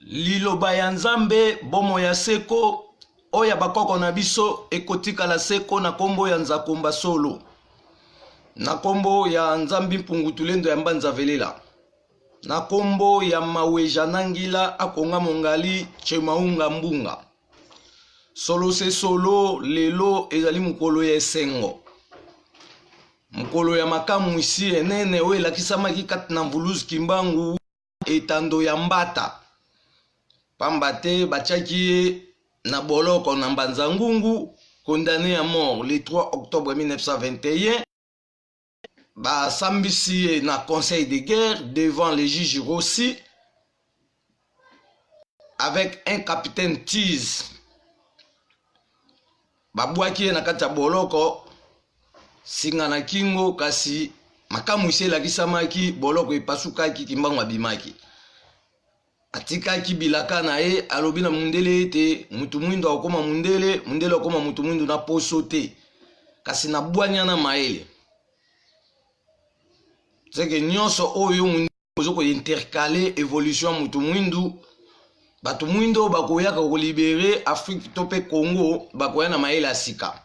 liloba ya nzambe bomo ya seko oya bakoko na biso ekotikala seko na kombo ya Nzakomba Solo na kombo ya Nzambi Mpungutulendo ya Mbanza Velela na kombo ya Maweja Nangila akonga mongali Chemaunga Mbunga. Solo se solo lelo ezali mukolo ya esengo, mukolo ya makamu isi enene oyo elakisamaki kati na Mvuluzi Kimbangu etando ya Mbata. Pamba te batiaki ye na boloko na Mbanza Ngungu, condamné à mort le 3 octobre 1921. Basambisi ye na conseil de guerre devant les juges Rossi avec un capitaine Tiz. Babwaki ye na kati ya boloko singa na kingo, kasi makamu isi elakisamaki boloko epasukaki, Kimbangu abimaki. Atikaki bilaka na ye alobi na mundele ete mutu mwindu akoma mundele, mundele akoma mutu mwindu na poso te, kasi na bwanya na maele. Seke nyonso oyo mundu ozoko intercaler évolution mutu mwindu, batu mwindo bakoyaka kolibere Afrique tope Congo bakoya na maele asika.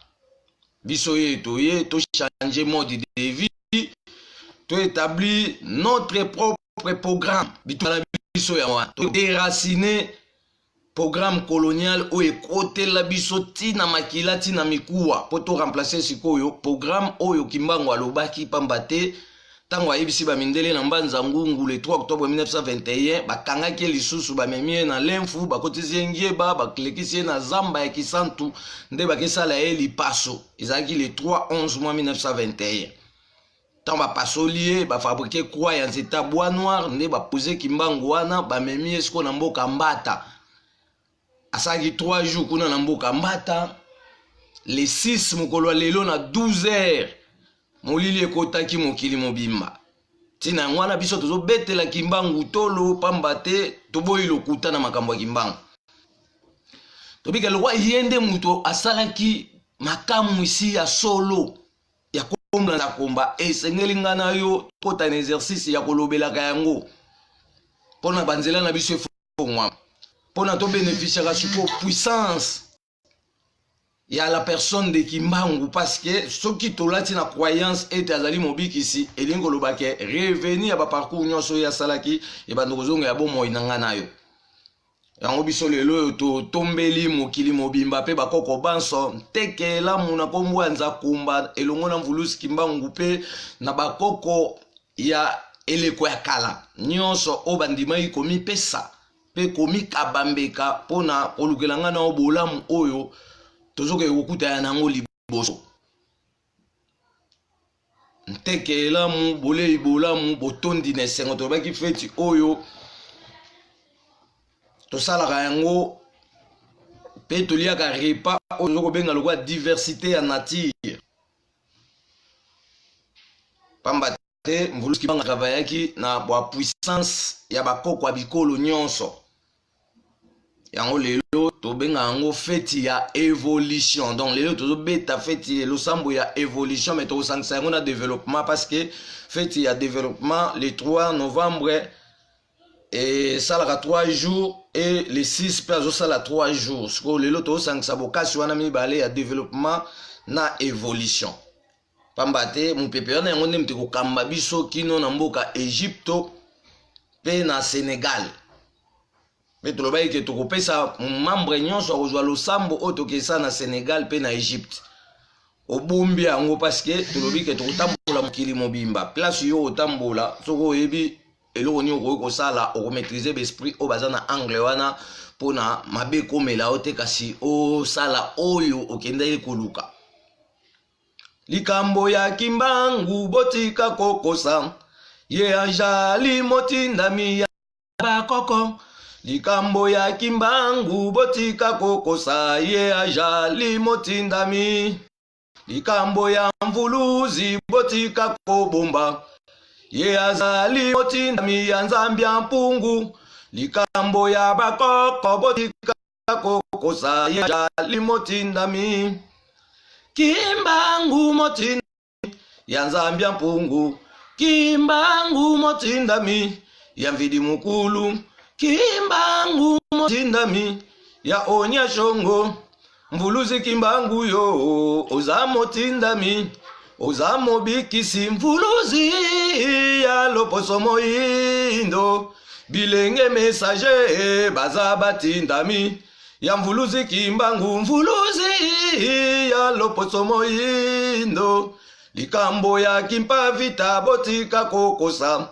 Biso ye to changer mode de vie, to établir notre propre programme. Biso ya wana to déraciner programme colonial o ekote la biso tina makila tina mikuwa po to remplacer sikoyo programme oyo Kimbangu alobaki. Pamba te tango ayebisi bamindele na Mbanza Ngungu le 3 octobre 1921 bakangaki lisusu bamemie na lemfu bakotisi ngieba baklekisi na zamba ya Kisantu nde bakesala ye lipaso. Ezalaki le 3/11 mois 1921. Tant ba pasolier ba fabriquer croix ya nzeta bois noir nde ba poser Kimbangu wana ba memi esko na mboka Mbata. Asaki 3 jours kuna na mboka Mbata. Le 6 mokolo lelo na 12h molili ekotaki mokili mobimba. Tina ngwana biso tozo betela Kimbangu tolo. Pamba te toboyi lokuta na makambo ya Kimbangu. Tobika lo wa yende muto asalaki makamu isi ya solo ya komla komba esengeli ngana yo kota na exercice ya kolobelaka yango pona banzela na biso efongwa pona to bénéficiera suko puissance ya la personne de Kimbangu, parce que ceux qui tolati na croyance et azali mobiki ici elingo lobake revenir ya ba parcours nyonso ya salaki e bandozonga ya bomo inanga nayo yango biso lelo to tombeli mokili mobimba pe bakoko banso tekela muna kombo ya Nzakomba elongo na Mvuluzi Kimbangu pe na bakoko ya eleko ya kala nyonso o bandima ikomi pesa pe komi kabambeka pona kolukelanga na obolamu oyo tozoke okuta ya nango liboso. Ntekela mu bolei bolamu botondi na sengo to baki feti oyo tosalaka yango pe toliaka repa oyo kobenga lokwa diversité ya nature. Pamba te Mvuluzi Kimbangu travaillaki na ba puissance ya bakoko bikolo nyonso. Yango lelo tobenga yango feti ya évolution. Donc lelo tozo beta feti lo sambo ya évolution, mais to sangisa yango na développement, parce que feti ya développement le 3 novembre et ça la 3 jours et les 6 plazo ça la 3 jours. Ce que lelo to sangisa bokasi wana mibale ya développement na évolution. Pamba te mupepe wana yango ndemte ko kamba biso kino na mboka Egypto pe na Sénégal. Mais tout le monde qui est au pesa membre nyonso akozwa losambo otokesa na Sénégal pe na Egypte obumbi yango, parce que tout le monde qui est otambola mokili mobimba place yo otambola soko yebi eloko ni ko sala o maîtriser l'esprit o bazana angle wana pona mabe komela ote, kasi o sala oyo okenda ekoluka. Likambo ya Kimbangu botika kokosa ye ajali motindami ya bakoko. Likambo ya Kimbangu botika kokosa ye ajali motindami. Likambo ya Mvuluzi botika kobomba ye azali motindami ya Nzambi ya mpungu. Likambo ya bakoko botika kokosa ye ajali motindami. Kimbangu motindami ya Nzambi ya mpungu. Kimbangu motindami ya Mvidi mukulu. Kimbangu motindami ya onya shongo. Mvuluzi kimbangu yo ozamo tindami. Ozamo bikisi mvuluzi ya loposomo indo. Bilenge messager baza batindami. Ya mvuluzi kimbangu mvuluzi ya loposomo indo. Likambo ya kimpa vita botika kokosa.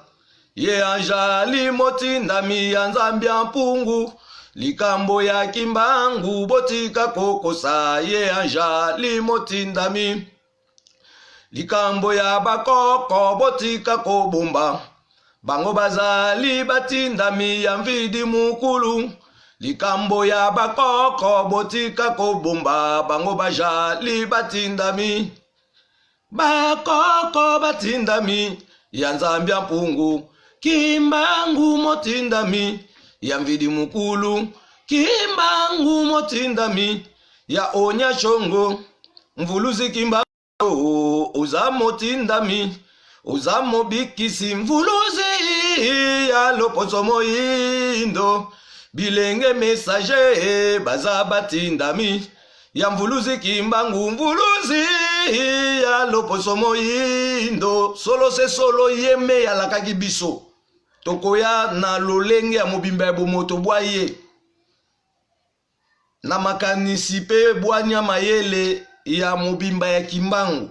Ye anjali motindami ya nzambia mpungu. Likambo ya kimbangu botika kokosa. Ye anjali motindami. Likambo ya bakoko botika kobomba. Bango bazali batindami ya mvidi mukulu. Likambo ya bakoko botika kobomba. Bango bazali batindami. Bakoko batindami ya nzambia mpungu. Kimbangu motindami ya mvidi mukulu. Kimbangu motindami ya onya chongo. Mvuluzi kimbangu ozamo tindami. Ozamo bikisi mvuluzi ya loposomo indo. Bilenge messager baza batindami. Ya mvuluzi kimbangu mvuluzi ya loposomo indo. Solo se solo yeme ya lakaki biso. Tokoya na lolenge ya mobimba ya bomoto bwaye. Na makanisi pe bwanya mayele ya mobimba ya kimbangu.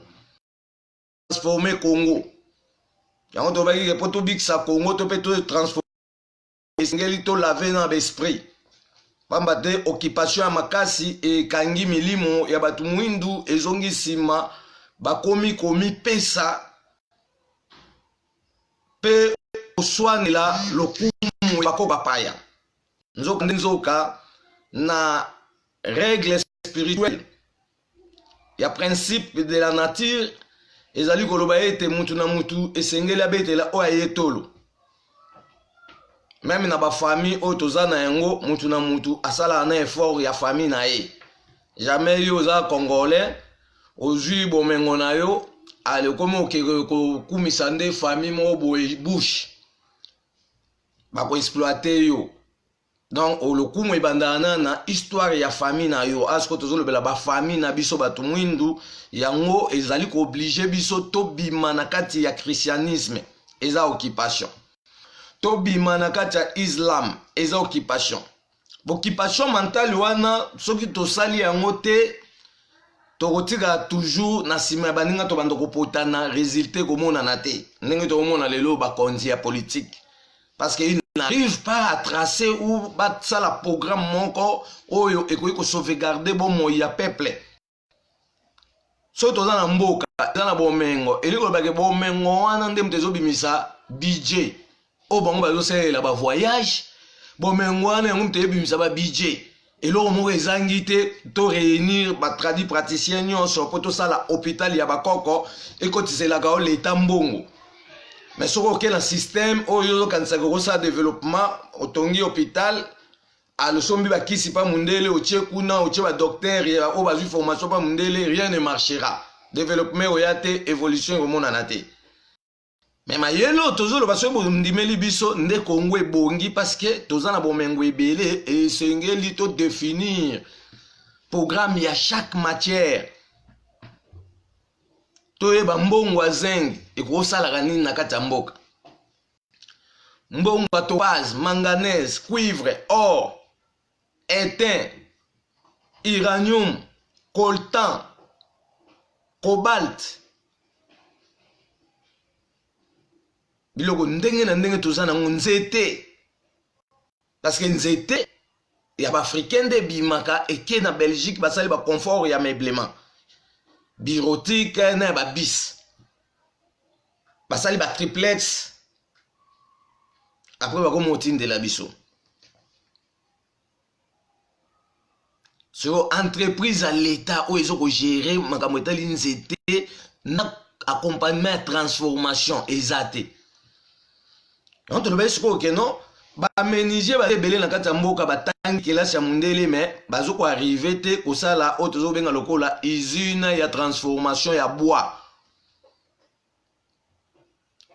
Transformer Congo. Yango to baki ke poto biksa Congo to pe to transformer. Esengeli to laver na l'esprit. Pamba te occupation ya makasi e kangi milimo ya batu mwindu ezongi sima bakomi komi pesa pe oswanela lokumu bako bapaya. Nzoka na règle spirituelle ya principe de la nature ezali koloba ete mutu na mutu esengeli abetela oyo ayetolo. Même na ba famille o tozana yango mutu na mutu asala na effort ya famille na ye. Jamais yo za congolais ozui bomengo na yo ale komo okeko kumisa nde famille mo boye bush. Ba ko exploiter yo. Donc olokumu ebandana na histoire ya famille na yo. Asko tozolobela ba famille na biso batu mwindu yango ezali ko obliger biso to bima na kati ya christianisme eza occupation. Tobima na kati ya Islam eza occupation. Occupation mentale wana soki tosali yango te tokotika toujours na sima ya baninga to bando kopotana résultat komona na te. Ndenge tokomona lelo bakonzi ya politique. Parce qu'ils n'arrivent pas à tracer ou battre ça la programme moko oyo ekoki ko sauvegarder bon moya peuple. So toza na mboka, toza na bomengo, eliko bake bomengo wana nde mtezo bimisa budget. O bango bazo sala ba voyage bomengwana yango mte ebimisa ba budget eloko moko ezangi te to réunir ba tradi praticiens nyonso po to sala hôpital ya bakoko ekotiselaka o leta mbongo. Mais soko ke na système oyo kanisa ko sa développement otongi hôpital alosombi ba kisi pa mundele otie kuna otie ba docteur ya o bazui formation pa mundele rien ne marchera. Développement oyate évolution komona na te. Mais mayelo tozolo baso ndimeli biso nde Congo ebongi parce que tozana bomengo ebele et sengeli to définir programme ya chaque matière. Toyeba mbongo azeng ekosala nini na kati ya mboka. Mbongo ya topaz, manganèse, cuivre, or, étain, uranium, coltan, cobalt. Biloko ndenge na ndenge tozana nzete. Parce que nzete ya ba africain de bimaka eke na Belgique basali ba confort ya meublement. Bureautique na ba bis. Basali ba triplex. Après ba komo tinde la biso. Sur entreprise à l'état où ils ont géré makambo etali nzete na accompagnement transformation exacte. On te le dit que non, ba méniger ba belé na kati ya mboka batangi kelasi ya mundele mais bazo ko arriver te ko sala otozo benga lokola usine ya transformation ya bois.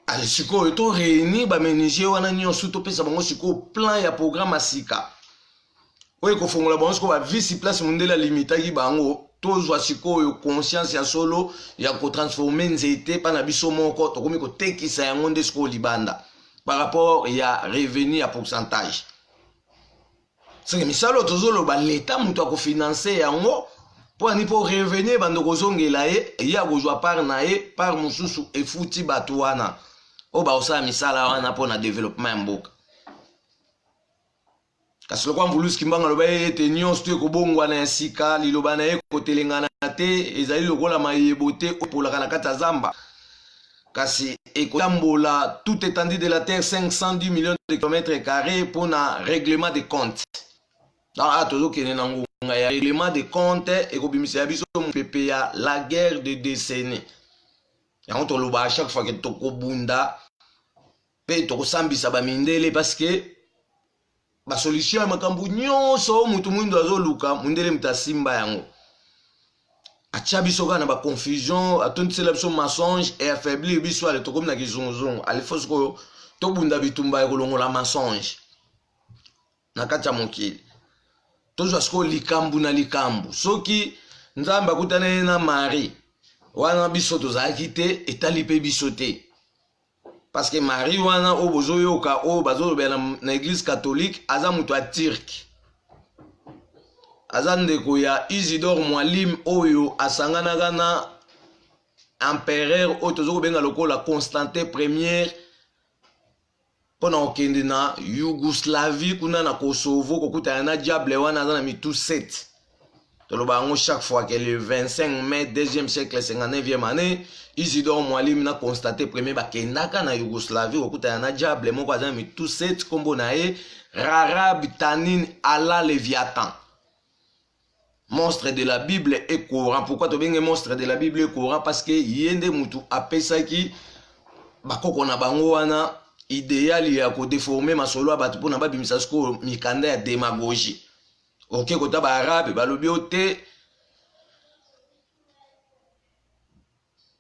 ali sikoyo to réunir ba ménager wana nyonso to pesa bango sikoyo plan ya programme asika oyo kofongola bango sikoyo ba vice place mundele alimitaki bango tozwa sikoyo conscience ya solo ya kotransforme nzete pa na biso moko tokomi kotekisa yango nde sikoyo libanda par rapport ya revenu ya pourcentage seke misalo tozoloba leta moto akofinanse yango po ani po revenu bando kozongela ye ya kozwa par na ye par mosusu efuti bato wana oyo baosala misala wana mpo na développement ya mboka kasi lokwa mvulusi kimbanga loba ye ete nyonso to ekobongwana ya sika liloba na ye kotelengana te ezali lokola mayebo te opolaka na kati ya zamba kasi ekotambola tout étendue de la terre 510 millions de kilomètres carrés pour na règlement de compte donc tozokende na ngonga ya règlement de compte ekobimisa ya biso mopepe ya la guerre de décennie yango toloba à chaque fois ke tokobunda mpe tokosambisa bamindele parce que basolution ya makambo nyonso mutu mwindo azoluka mundele mutu asimba yango atia biso kaka na baconfusion atontisela biso mensonge e affaiblir biso ale tokomi na kizunguzungu alifo sikoyo tobunda bitumba ya kolongola mensonge na kati ya mokili tozwa sikoyo likambu na likambu soki nzambe akutana ye na Marie wana biso tozalaki te etali mpe biso te parce que Marie wana o bozoyoka o bazolobela na église catholique aza mutu a turc aza ndeko ya Isidore Mwalim oyo asanganaka na empereur oyo tozokobenga lokola Constantin Premier mpona kokende na Yougoslavie kuna na Kosovo kokutana na diable wana aza na mitu 7 toloba yango chaque fois que le 25 mai 2e siècle 59e année Isidore Mwalim na Constantin Premier bakendaka na Yougoslavie kokutana na diable moko aza na mitu 7 kombo na ye Rarab Tanin Allah Léviathan monstre de la Bible et Coran. Pourquoi tu bengi monstre de la Bible et Coran? Parce que yende mutu apesaki bakoko na bango wana idéal ya ko déformer masolo abatu pona babimisa sko mikanda ya démagogie. OK kota ba arabe balobi ote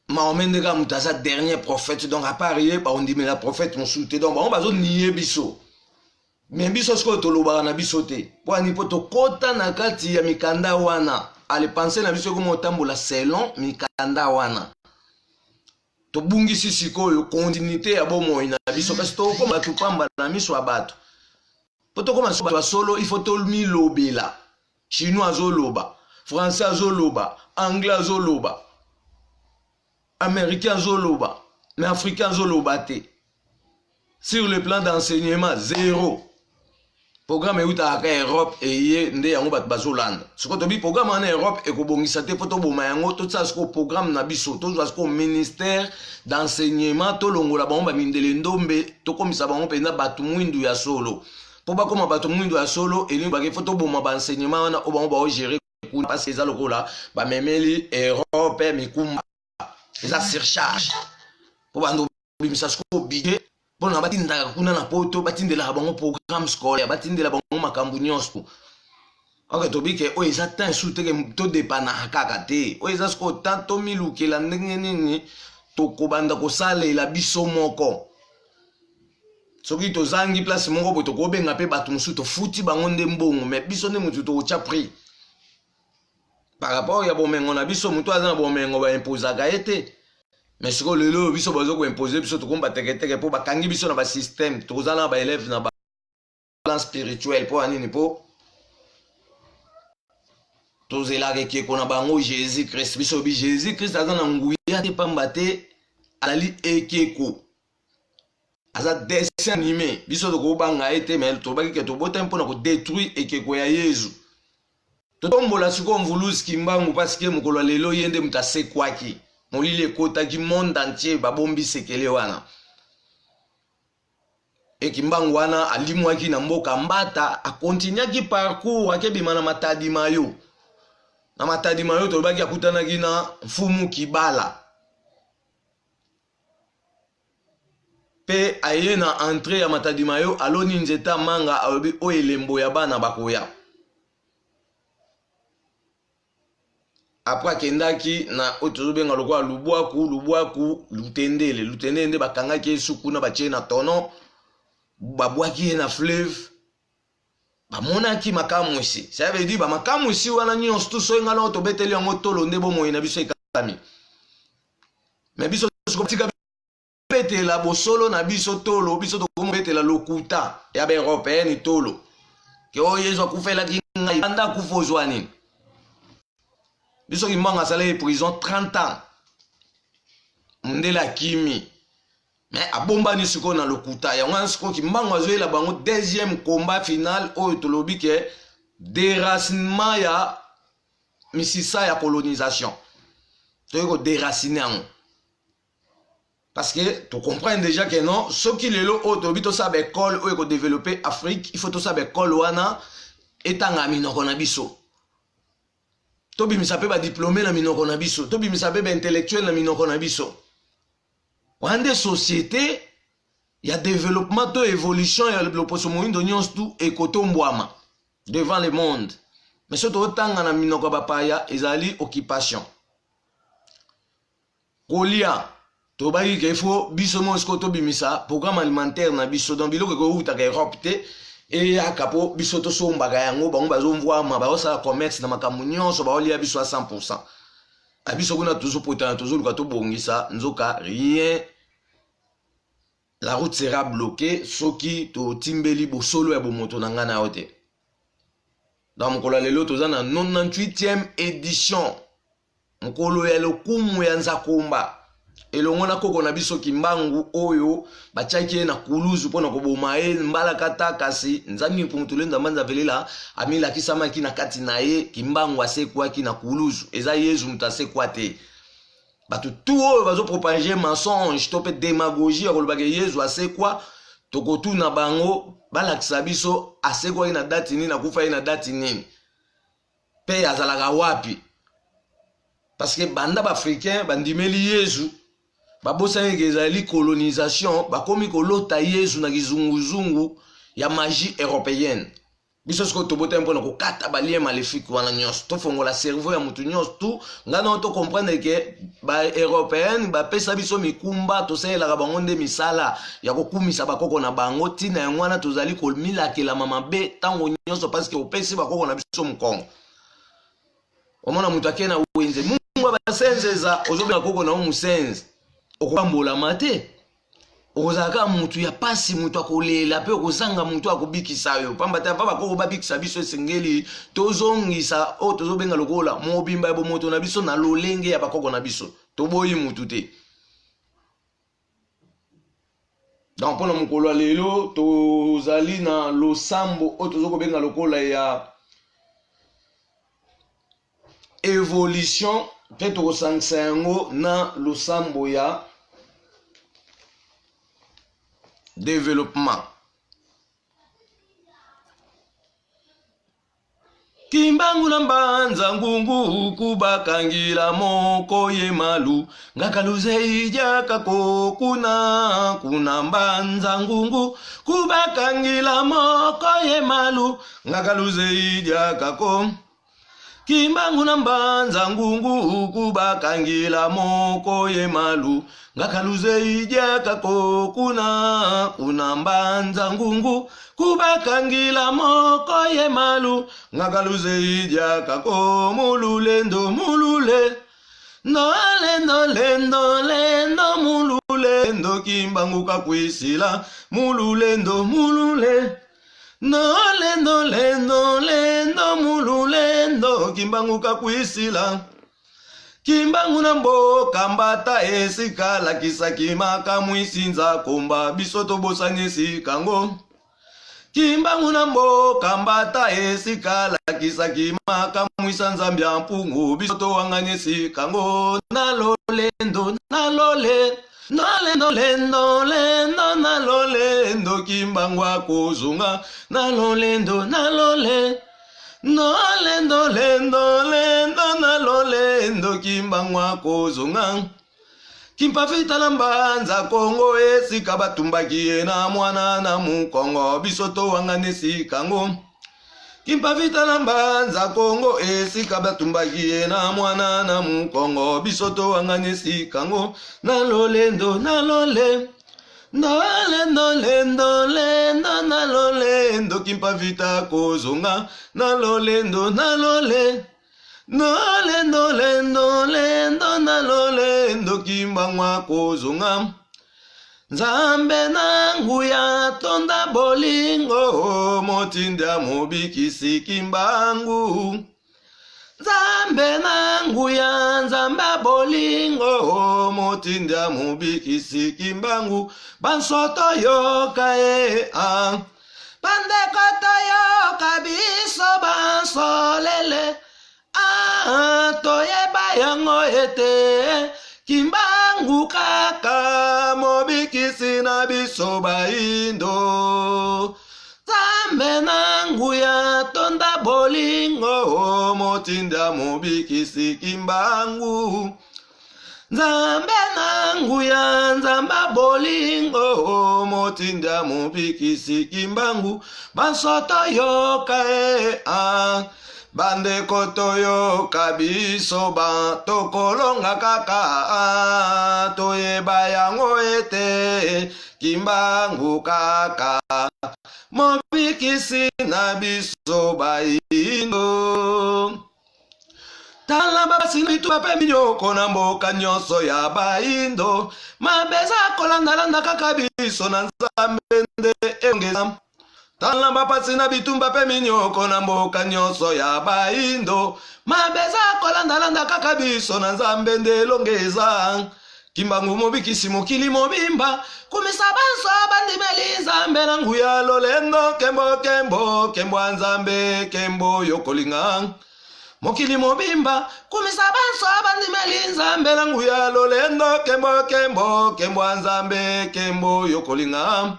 Mahomet ndeka mutasa dernier prophète donc à part ye ba ondimela prophète mosuté donc ba bazo nier biso. Mais biso sko toloba na biso te po ani poto kota na kati ya mikanda wana ale penser na biso komo tambola selon mikanda wana to bungisi sikoyo continuité ya bomoi na biso kasi to koma tupamba na miso ya bato poto koma so solo il faut to mi lobela chinois azoloba français azoloba anglais azoloba américain azoloba mais africain azoloba te sur le plan d'enseignement zéro. Programme eutaka Europe eye nde yango bat bazolanda siko to bi programme en Europe ekobongisa te poto boma yango to tsa siko programme na biso to zwa siko ministère d'enseignement to longola bango ba mindele ndombe to komisa bango penda batu mwindu ya solo po ba koma batu mwindu ya solo eli ba ke foto boma ba enseignement wana o bango ba o gérer kuna parce que za lokola ba memeli Europe mikumba eza surcharge po bando bimisa siko budget bona batindaka kuna na poto batindela bango programme scolaire batindela bango makambu nyonso ok tobike o eza tan suteke to depana kaka te o eza sko tanto milukela ndenge nini tokobanda kosalela biso moko soki tozangi place moko bo tokobenga pe bato mosusu tofuti bango nde mbongo mais biso nde motu tokotya prix par rapport ya bomengo na biso motu aza na bomengo baimposaka ye te. Mais ce que le biso bazo ko imposer biso to komba teke po bakangi biso na ba système to zana ba élève na ba plan spirituel po anini po to zela ke ko na bango Jésus Christ biso bi Jésus Christ azana nguya te pamba te alali ekeko aza dessin animé biso to ko banga ete mais to baki ke to bota mpo na ko détruire ekeko ya Yesu to tombola siko mvulusi kimbangu parce que mukolo lelo yende mutase kwaki molile kota du monde entier babombi sekele wana ekimbangu wana alimwaki na mboka mbata a continuaki parcours akebima na matadi mayo tolobaki akutanaki na mfumu Kibala pe aye na entrée ya matadi mayo aloni nzeta manga alobi o elembo ya bana bakoya après kendaki na otozobenga lokwa lubwaku lutendele bakangaki esuku na batie na tono babwaki na fleuve bamonaki makamu isi ça veut dire makamu isi wana nyonso tout so ngala otobeteli yango tolo nde bomoyi na biso ekami mais biso tika betela bosolo na biso tolo biso tokomobetela lokuta ya ba européenne tolo ke oyezo akufela kingai anda kufozwa nini biso kimbango asala prison 30 ans mundela kimi mais abombani siko na lokuta ya ngana siko kimbango azoyela bango deuxième combat final oyo tolobi ke déracinement ya misisa ya colonisation toyeko déraciner yango parce que tu comprends déjà que non ce qui lelo oyo tolobi tosala école oyo développer Afrique il faut tosala école wana etanga minoko na biso tobi misape ba diplômé na minoko na biso tobi misape ba intellectuel na minoko na biso wande société ya développement to évolution ya loposo moindo nyonso tout ekotombwama devant le monde mais soto otanga na minoko bapaya ezali occupation kolia tobayi ke faut biso mosko tobi misa programme alimentaire na biso dans biloko ko utaka Europe te et akapo biso to sombaka yango bango bazomvwama baosala commerce na makambo nyonso baolia biso à 100%. Abiso kuna tozopota tozoluka tobongisa nzoka rien. La route sera bloquée soki to timbeli bosolo ya bomoto na ngana yote. Dans mokolo lelo tozana 98e édition. Mokolo ya lokumu ya nzakomba. Elongo na koko na biso kimbangu oyo bachaki na kuluzu pona koboma mbala kata kasi nzami mpumutulenda manza velela amila kisama kina kati na ye kimbangu asekwa kina kuluzu eza yezu mutasekwa te batu tout oyo bazo propager mensonge to pe démagogie akolobaka yezu asekwa tokotu na bango balakisa biso asekwa ina date nini na kufa ina date nini pe azalaka wapi parce que banda ba africain bandimeli yezu babosa ezali colonisation bakomi kolota yezu na kizunguzungu ya magie européenne biso siko tobota mpona kokata balie maléfique wana nyonso tofongola cerveau ya mutu nyonso tu ngana to comprendre ke ba européenne bapesa biso mikumba tosalelaka bango nde misala ya kokumisa bakoko na bango tina yango wana tozali komilakela mabe ntango nyonso parce que opesi bakoko na biso mokongo omona mutu ake na wenze mungu basenzeza ozobenga koko na musenze okubambola mate okozaka mutu ya pasi mutu akolela pe okozanga mutu akobikisa yo pamba ta papa ko babikisa biso esengeli tozongisa o tozobenga lokola mobimba ya bomoto na biso na lolenge ya bakoko na biso toboyi mutu te. Donc pona mokolo lelo tozali na losambo o tozokobenga lokola ya évolution pe tokosangisa yango na losambo ya développement. Kimbangu na mbanza ngungu kubakangila moko ye malu ngakaluze ijaka ko kuna mbanza ngungu kubakangila moko ye malu ngakaluze ijaka ko Kimbangu na mbanza ngungu kubakangila moko ye malu ngakaluze ijaka ko kuna mbanza ngungu kubakangila moko ye malu ngakaluze ijaka ko mululendo mulule nolendo lendo lendo mululendo Kimbangu kakwisila mululendo mulule nolendo lendo lendo mululendo Kimbangu kakwisila Kimbangu na mboka mbata esikala kisakimaka mwisinza komba biso tobosani kango Kimbangu na mboka mbata esikala kisakimaka mwisanza mbya mpungu biso towangani kango nalolendo nalole nolendo lendo lendo nalolendo Kimbangu akozunga nalolendo nalole nolendo lendo lendo nalolendo Kimbangu akozunga Kimpafita na mbanza Kongo esika batumbaki na mwana na mukongo biso towangani kango Kimpa vita na mbanza Kongo esika batumbakie na mwana na mukongo bisoto wangane sikango na lolendo na lole lolendo na lolendo kimpa vita kozonga na lolendo na lole lolendo na lolendo kimbangwa kozonga Nzambe nangu ya tonda bolingo motinda mobikisi kimbangu Nzambe nangu ya nzamba bolingo motinda mobikisi kimbangu Bansoto yoka Bandeko toyoka biso bansolele Toyeba yango ete Kimbangu kaka mobikisi na biso baindo Nzambe nangu ya tonda bolingo motinda mobikisi kimbangu Nzambe nangu ya nzamba bolingo motinda mobikisi kimbangu Bansoto yoka Bandeko toyoka biso tokolonga kaka toyeba yango ete kimbangu kaka mobikisi na biso baindo Tala basi nitu bape minyoko na mboka nyonso ya baindo Mabeza kolandalanda kaka biso na Nzambe nde engeza Tala bapasi na bitumba pe minyoko na mboka nyonso ya baindo Mabeza kolandalanda kaka biso na Nzambe nde longeza Kimbangu mobikisi mokili mobimba Kumisa banso bandimeli Nzambe nangu ya lolendo Kembo Nzambe kembo yokolinga Mokili mobimba Kumisa banso bandimeli Nzambe nangu ya lolendo Kembo Nzambe kembo yokolinga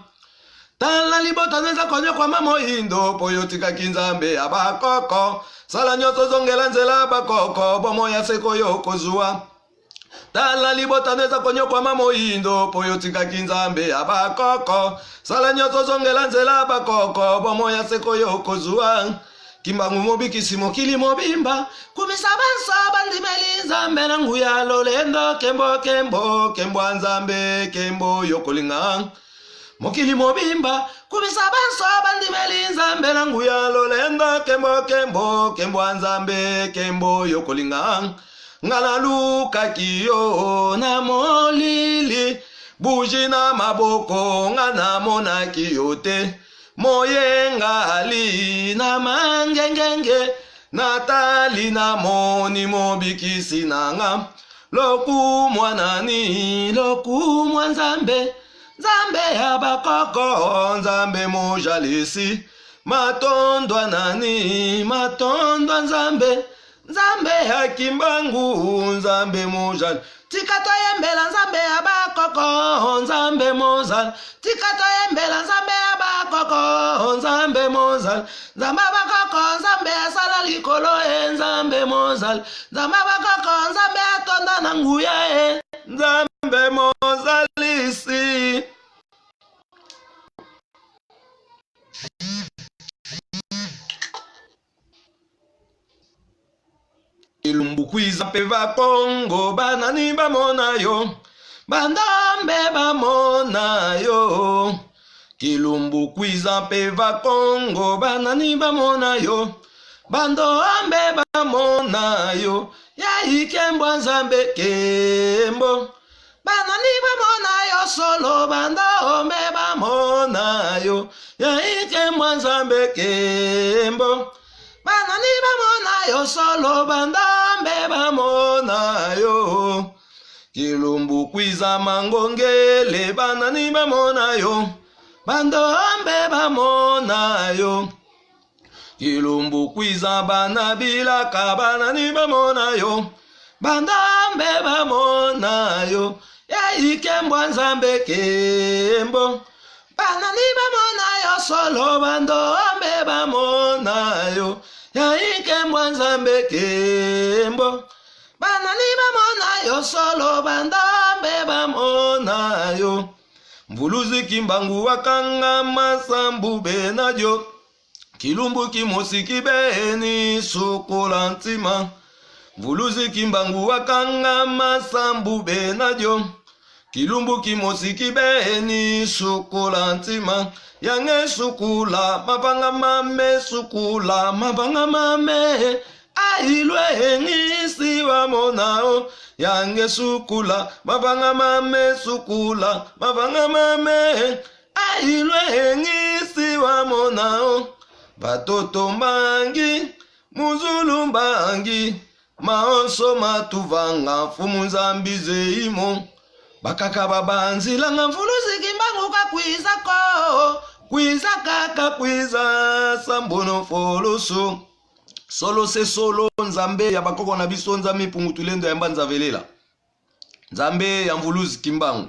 Tala libota neza konyo kwa mamoindo Poyotika kinzambe ya bakoko Sala nyoto zongela nzela bakoko Bomo ya seko yoko zua Tala libota neza konyo kwa mamoindo Poyotika kinzambe ya bakoko Sala nyoto zongela nzela bakoko Bomo ya seko yoko zua Kimbangu mobikisi mokili mobimba Kumisa banso bandimeli Nzambe nangu ya lolendo Kembo Nzambe kembo yokolinga Mokili mobimba Kumisa banso bandimeli Nzambe nangu ya lolendo Kembo Nzambe kembo yokolinga Ngana luka kiyo na molili Buji na maboko ngana mona kiyote Moyenga ali na mangengenge Natali na moni mobikisi nanga Loku mwanani loku mwanzambe Nzambe ya bakoko Nzambe mojalisi Matondwa nani matondwa Nzambe ya kimbangu Nzambe mojal Tikato yembela Nzambe ya bakoko Nzambe mozal Tikato yembela Nzambe ya bakoko Nzambe mozal Nzambe bakoko Nzambe ya sala likolo Nzambe mozal Nzambe bakoko Nzambe ya tonda na nguya Nzambe mozalisi Ilumbukiza peva Kongo banani bamona yo Bandombe bamona yo Kilumbukiza peva Kongo banani bamona yo Bandombe bamona yo Ya ikembo Nzambe kembo Banani bamona yo solo Bandombe bamona yo Ya ikembo Nzambe kembo Banani bamona yo solo Bandombe bamona yo Kilumbukiza mangongele Banani bamona yo Bandombe bamona yo Kilumbukiza banabilaka Banani bamona yo Bandombe bamona yo Ya ikembo Nzambe kembo Banani bamona yo solo Bandombe bamona yo Ya ikembo Nzambe kembo Banani bamona yo solo Bandombe bamona yo Mbuluzi kimbangu wakanga masambu benajo Kilumbu kimosi kibeni sukola ntima. Mvuluzi kimbangu wakanga masambu benajo. Kilumbu kimosi kibeni sukola ntima. Yange sukula mabanga mame sukula mabanga mame. Ailwe ngisi wa monao. Yange sukula mabanga mame sukula mabanga mame. Ailwe ngisi wa monao. Batoto mbangi muzulu mbangi. Maonso matuvanga fumu nzambize imo. Bakaka babanzila nga mfuluzi kimbangu kakwiza ko. Kwiza kaka kwiza sambono foloso. Solo se solo nzambe ya bakoko na biso nzambe pungutulendo ya mba nzavelela. Nzambe ya mfuluzi kimbangu.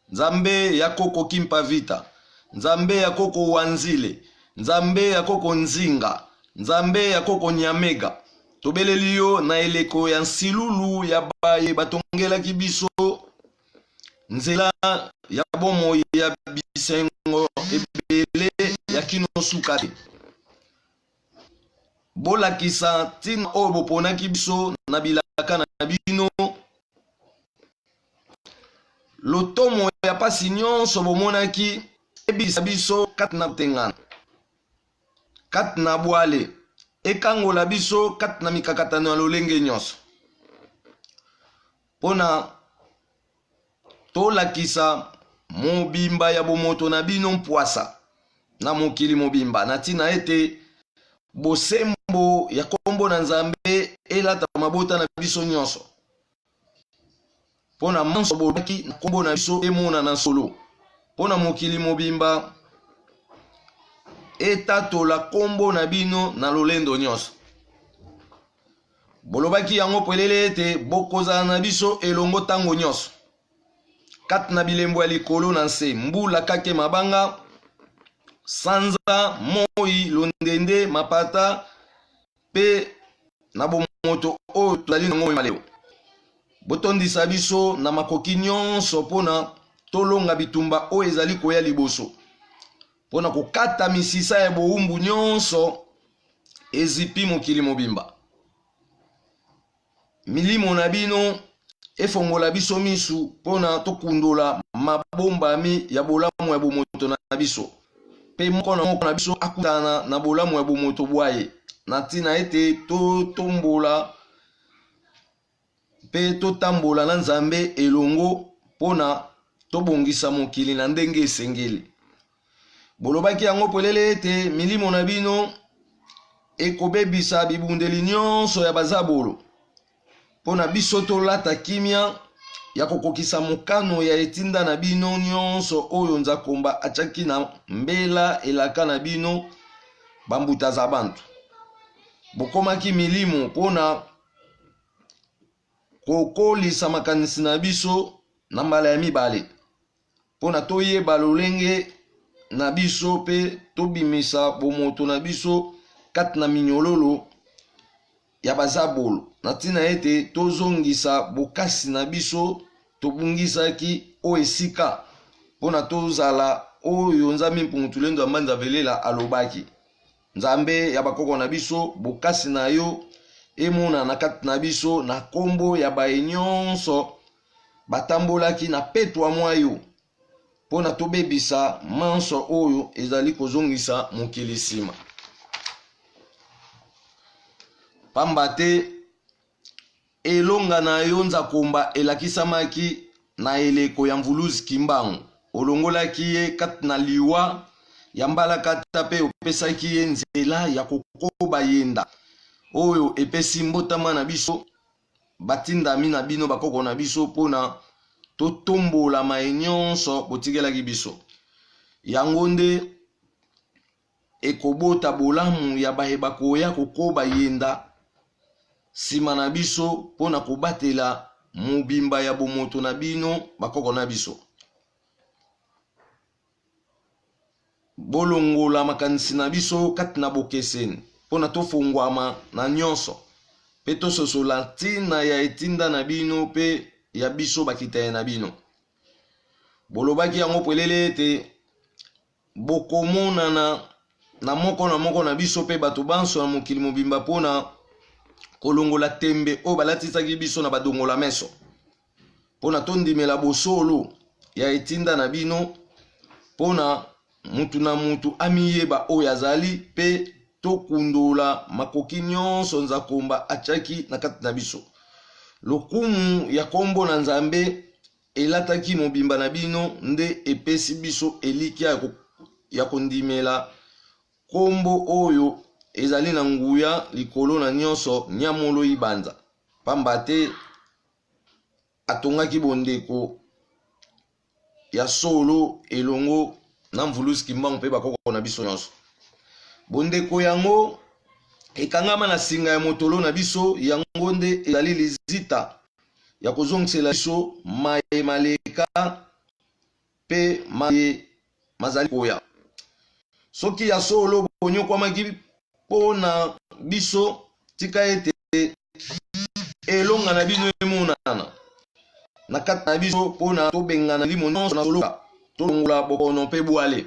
Nzambe ya koko kimpa vita. Nzambe ya koko wanzile. Nzambe ya koko nzinga. Nzambe ya koko nyamega. Tobeleliyo na eleko ya nsilulu ya baye batongela kibiso. Nzela ya bomo ya bisengo ebele ya kino sukate. Bola kisa tin obo pona kibiso na bilaka na bino. Lotomo ya pasinyon sobomonaki ebisa biso kat na tengana. Kat na boale. Ekango la biso kat na mikakatano ya lolenge nyonso. Pona tolakisa mobimba ya bomoto na bino mpwasa na mokili mobimba na tina ete bosembo ya kombo na nzambe elata mabota na biso nyonso. Pona manso bolaki na kombo na biso emona na solo. Pona mokili mobimba etatola kombo na bino na lolendo nyonso. Bolobaki yango pelele ete bokozala na biso elongo tango nyonso. Kat na bilembo ya likolo na nse mbula kake mabanga. Sanza, moi, londende, mapata pe na bomoto oyo tozali nango maleo. Botondisa biso na makoki nyonso pona tolonga bitumba oyo ezali koya liboso. Pona kokata misisa ya boumbu nyonso ezipi mokili mobimba. Milimo na bino efongola biso misu pona tokundola mabombami ya bolamu ya bomoto na biso. Pe moko na biso akutana na bolamu ya bomoto bwaye. Na tina ete totombola pe totambola na nzambe elongo pona tobongisa mokili na ndenge esengeli. Bolobaki yango pelele ete milimo na bino ekobebisa bibundeli nyonso ya bazabolo. Pona biso tolata kimia ya kokokisa mokano ya etinda na bino nyonso oyo nzakomba achaki na mbela elaka na bino bambuta za bantu. Bokomaki milimo pona kokolisa makanisi na biso na mbala ya mibale. Pona toyeba lolenge na biso pe tobimisa bomoto na biso kat na minyololo ya bazabolo. Na tina ete tozongisa bokasi na biso tobungisaki o esika. Pona tozala oyo nzambe mpungutulendo ya mba nzavelela alobaki. Nzambe ya bakoko na biso bokasi na yo emona na kati na biso na kombo ya baye nyonso batambolaki na petwa mwa yo. Pona tobebisa manso oyo ezali kozongisa mokili sima. Pamba te elonga na yo nzakomba elakisamaki na eleko ya mvuluzi kimbangu. Olongolaki ye kati na liwa ya mbalakata pe opesaki ye nzela ya kokoba yenda oyo epesi mbotama na biso batindami na bino bakoko na biso pona totombola mae nyonso botikelaki biso. Yango nde ekobota bolamu ya baye bakoya kokoba yenda sima na biso pona kobatela mobimba ya bomoto na bino bakoko na biso. Bolongola makanisi na biso kati na bokeseni pona tofungwama na nyonso pe tososola ntina ya etinda na bino pe ya biso bakitaye na bino. Bolobaki yango pelele ete bokomonana na moko na biso pe bato banso na mokili mobimba pona kolongola tembe o balatisaki biso na badongola meso pona tondimela bosolo ya etinda na bino pona mutu na mutu amiyeba oyo azali pe tokundola makoki nyonso nzakomba atiaki na kati na biso. Lokumu ya kombo na Nzambe elataki mobimba na bino nde epesi biso elikia ya kondimela kombo oyo ezali na nguya likolo na nyonso nyamolo ibanza pamba te atongaki bondeko ya solo elongo na mvulusi kimbangu mpe bakoko na biso nyonso. Bondeko yango ekangama na singa ya motolo na biso yango nde ezali lizita ya kozongisela biso maye maleka pe maye mazali koya. Soki ya solo bonyokwamaki pona biso tika ete elonga na bino emonana na kati na biso pona tobengana limo nyonso na solo tolongola bokono pe bwale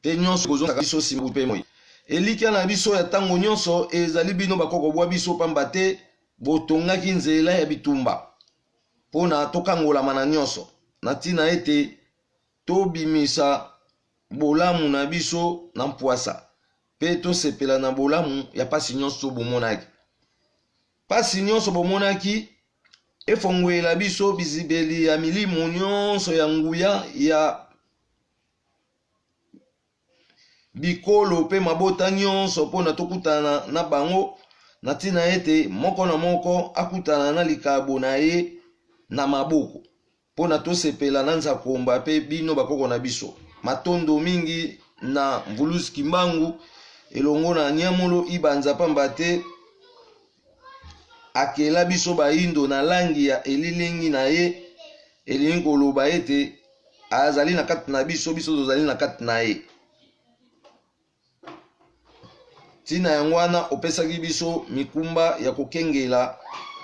te nyonso kozonga biso simbu pe moi. Elikia na biso ya tango nyonso ezali bino bakoko bwa biso pamba te botongaki nzela ya bitumba pona tokangolama na nyonso na ntina ete tobimisa bolamu na biso na mpwasa pe tosepela na bolamu ya pasi nyonso bomonaki. Pasi nyonso bomonaki efongwela biso bizibeli ya milimo nyonso ya nguya ya bikolo pe mabota nyonso pona tokutana na bango na ntina ete moko na moko akutana na likabo na ye na maboko pona tosepela na nzakomba pe bino bakoko na biso. Matondo mingi na mvulusi kimbangu elongo na nyamolo ibanza pamba te akela biso baindo na langi ya elilingi na ye elingi koloba ete azali na kati na biso biso tozali na kati na ye. Tina yango wana opesaki biso mikumba ya kokengela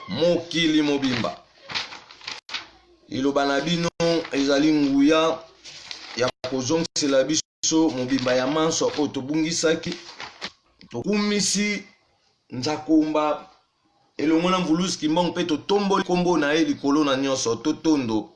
mokili mobimba. Iloba na bino ezali nguya ya kozongisela biso mobimba ya manso oyo tobungisaki tokumisi nzakomba elongo na mvulusi kimbangu mpe totomboli kombo na ye likolo na nyonso totondo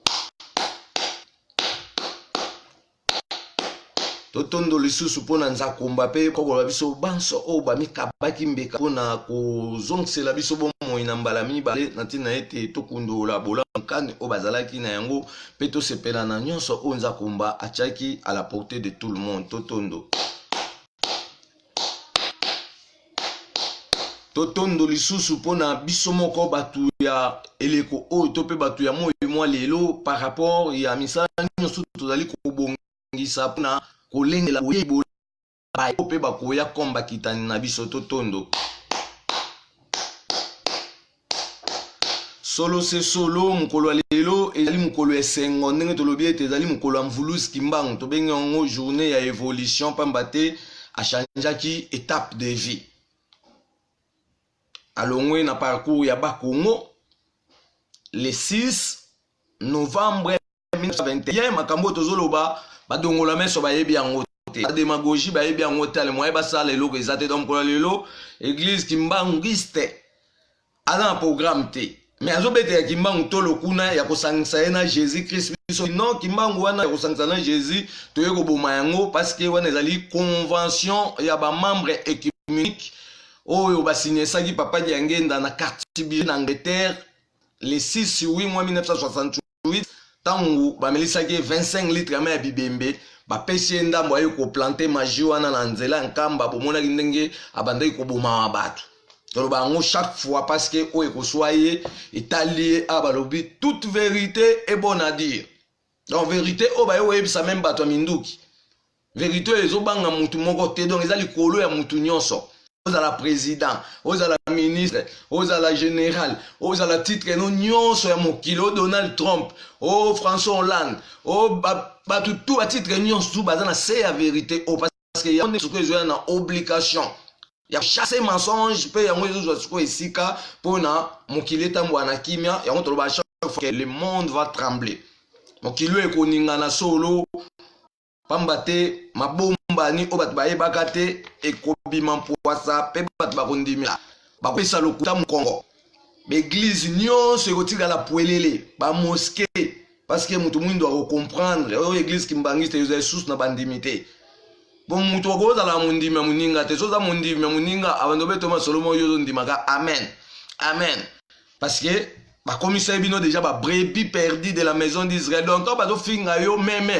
lisusu mpona nzakomba mpe kokola biso banso oyo bamikabaki mbeka mpona kozongisela biso bomoi na mbala mibale na ntina ete tokundola bolamu nkani oyo bazalaki na yango mpe tosepela na nyonso oyo nzakomba atiaki à la portée de tout le monde. Totondo lisusu mpona biso moko batu ya eleko oyo to mpe batu ya moi mwa lelo par rapport ya misala nyonso tozali kobongisa mpona kolengela oyebo bayo mpe bakoya komba kitani na biso totondo. Solo se solo mukolo ya lelo ezali mukolo esengo ndenge tolobi ete ezali mukolo ya mvulusi kimbangu tobengi yango journée ya évolution pamba te achangeaki étape de vie alongwe na parcours ya Bakongo le 6 novembre 1921 makambo tozoloba badongola meso bayebi yango te ba démagogie bayebi yango te ale moye basala eloko eza te donc mukolo ya lelo église kimbangiste aza na programme te mais azobete ya kimbangu tolo kuna ya kosangisa ye na Jésus Christ biso non kimbangu wana ya kosangisa na Jésus toye koboma yango parce que wana ezali convention ya ba membre écuménique oyo basinyesaki papa Diangenda na quartier na Angleterre le 6 8 mois 1968 tangu bamelisaki 25 litres ya mai ya bibembe bapesi ye ndambo aye koplanter magie wana na nzela nkamba bomonaki ndenge abandaki koboma bato toloba yango chaque fois parce que oyo ekoswa ye etali a balobi toute vérité est bonne à dire donc vérité oyo baye oyebisa même bato ya minduki vérité oyo ezobanga mutu moko te donc eza likolo ya mutu nyonso ozala président ozala ministre ozala général ozala titre no nyonso ya mokili o Donald Trump o François Hollande o bato tout ba titre nyonso baza na se ya vérité o parce que ya on est na obligation ya chasser mensonge pe yango ezo siko esika pona mokili etambo na kimia yango toloba chaque fois que le monde va trembler mokili ekoninga na solo pamba te mabomba bani o bat baye bakate ekobima poasa pe bat bakondimila bakopesa lokuta mu Congo l'église nyonso ekotikala puelele ba mosquée parce que mutu mwindo akocomprendre oyo église kimbangiste yoza sous na bandimité bon mutu akozala mundimi ya muninga te soza mundimi ya muninga abando beto masolomo yozo ndimaka amen amen parce que bakomisa bino déjà ba brebis perdu de la maison d'Israël donc to bazo finga yo meme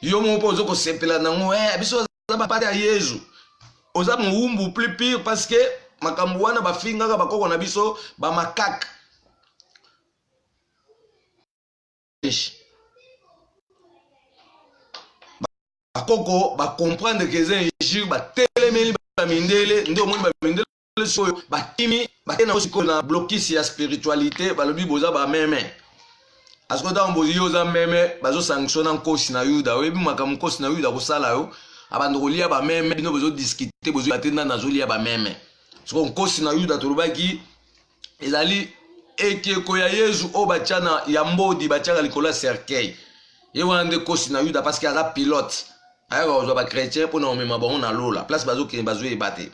yo mo pozo ko sepela nango biso za ba pati ya Yesu oza muumbu plus pire parce que makambo wana bafingaka bakoko na biso ba makaka bakoko ba comprendre que c'est injure ba telemeli ba mindele ndio moni ba mindele soyo batimi batena osiko na blocus ya spiritualité balobi boza ba meme askoda mbozi yoza meme bazo sanctiona nkosi na Yuda webi makambo nkosi na Yuda ko sala yo abando kolia ba meme bino bozo discuter bozo batenda na zolia ba meme siko nkosi na Yuda tolobaki ezali ekeko ya Yesu o bachana ya mbodi bachaka likola cercueil ye wande nkosi na Yuda parce que aza pilote aya bazo ba chrétien pona omema bango na lola place bazo ke bazo ebate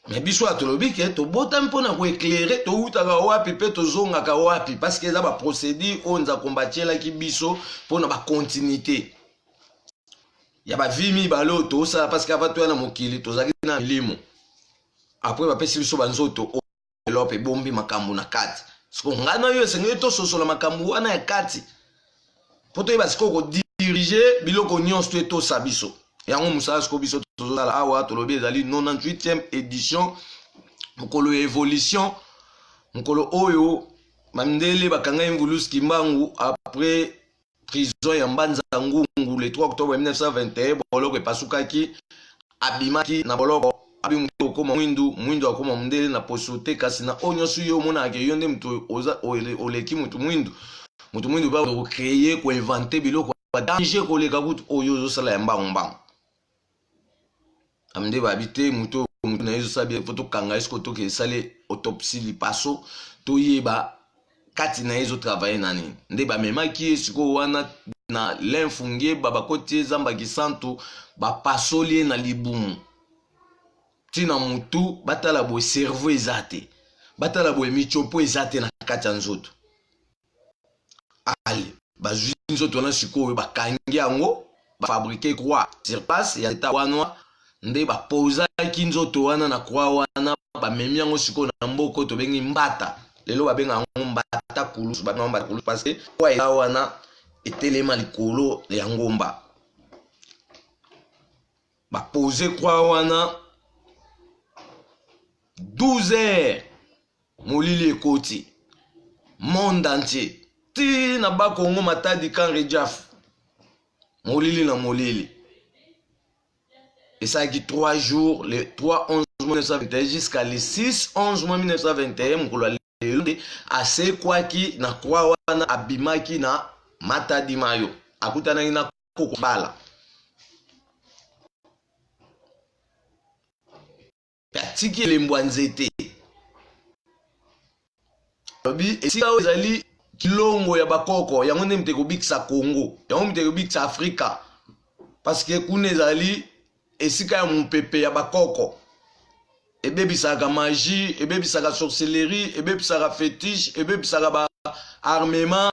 mais biso atolobi ke to bota mpona ko éclairer to utaka wapi pe to zongaka wapi parce que eza ba procédure onza kombatiela ki biso pona ba continuité ya ba vimi baloto ça parce que avato na mokili tozaki na limo après bapesi biso banzoto elope bombi makambo na kati siko ngana yo sengeli to sosola makambo wana ya kati poto yeba siko ko diriger biloko nyonso to sabiso yango musala siko biso tozala awa tolobi ezali 98e édition mokolo évolution mokolo oyo mandele bakanga Mvulus Kimbangu après prison ya Mbanza Ngungu le 3 octobre 1921 boloko epasukaki abimaki na boloko abi okoma mwindu akoma mundele na posote kasi na onyosu yo mona ke yonde mtu oza oleki mtu mwindu ba ko créer ko inventer biloko ba danger ko leka kutu oyo zo sala ya mbangu amde ba habiter mutu na yezo sabi foto kanga esko to ke sale autopsie li paso to yeba kati na yezo travailler nani nde ba memaki esiko wana na l'infungie baba koti zamba kisantu ba pasoli na libumu tina mutu batala bo cerveau ezate batala bo michopo ezate na kati nzoto ale ba juiz nzoto na siko ba kangi yango ba fabriquer croix sur place ya ta wanwa nde ba poza ki nzoto wana na croix wana ba memi yango siko na mboko to bengi mbata lelo ba benga mbata kulusu ba mbata kulusu parce que croix ya wana etelema likolo ya ngomba ba poser croix wana 12 heures molili ekoti monde entier ti na ba Congo matadi kan rejaf molili na molili et ça qui 3 jours le 3 11 1921 jusqu'à le 6 11 1921 mokolo lelo ase kwaki na kwa wana abimaki na matadi mayo akutana na kokobala patiki lembo nzete lobi esika ezali kilongo ya bakoko yango nde mteko bikisa Congo yango mteko bikisa Afrika parce que kuna ezali esika ya mupepe ya bakoko ebebisaka magie ebebisaka sorcellerie ebebisaka fétiche ebebisaka ba armement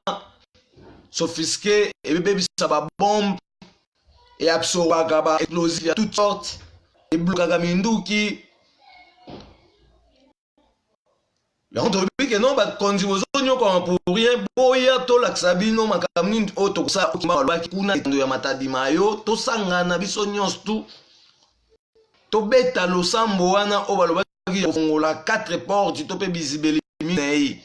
sophistiqué ebebisaka ba bombe et absorbaka ba explosifs ya toutes sortes eblokaka minduki yango tobi ke non bakonzi bozonyoka pour rien boya tolakisa bino makambo nini oyo tokosala okima balobaki kuna ndo ya matadi mayo tosangana biso nyonso tu tobeta losambo wana oyo balobaki kofongola 4 portes to mpe bizibeli minei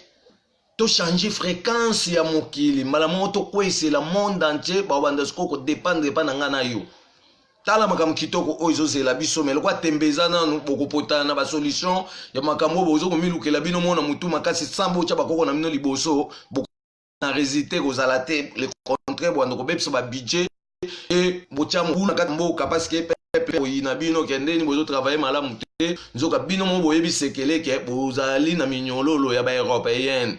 to changer fréquence ya mokili mbala moko tokwesela monde entier babanda siko kodépendre pa na nga na yo tala makambo kitoko oyo ezozela biso me lokwa tembeza nanu bokopotana na basolution ya makambo oyo bozokomilukela bino mona mutu makasi sambo otya bakoko na bino liboso na résité kozala te le contraire bwanda kobebisa babudget e botya mokulu na kati mboka parce que peuple oyina bino kendeni bozotravaille malamu te nzoka bino mo boyebi sekele ke bozali na minyololo ya baeuropéenne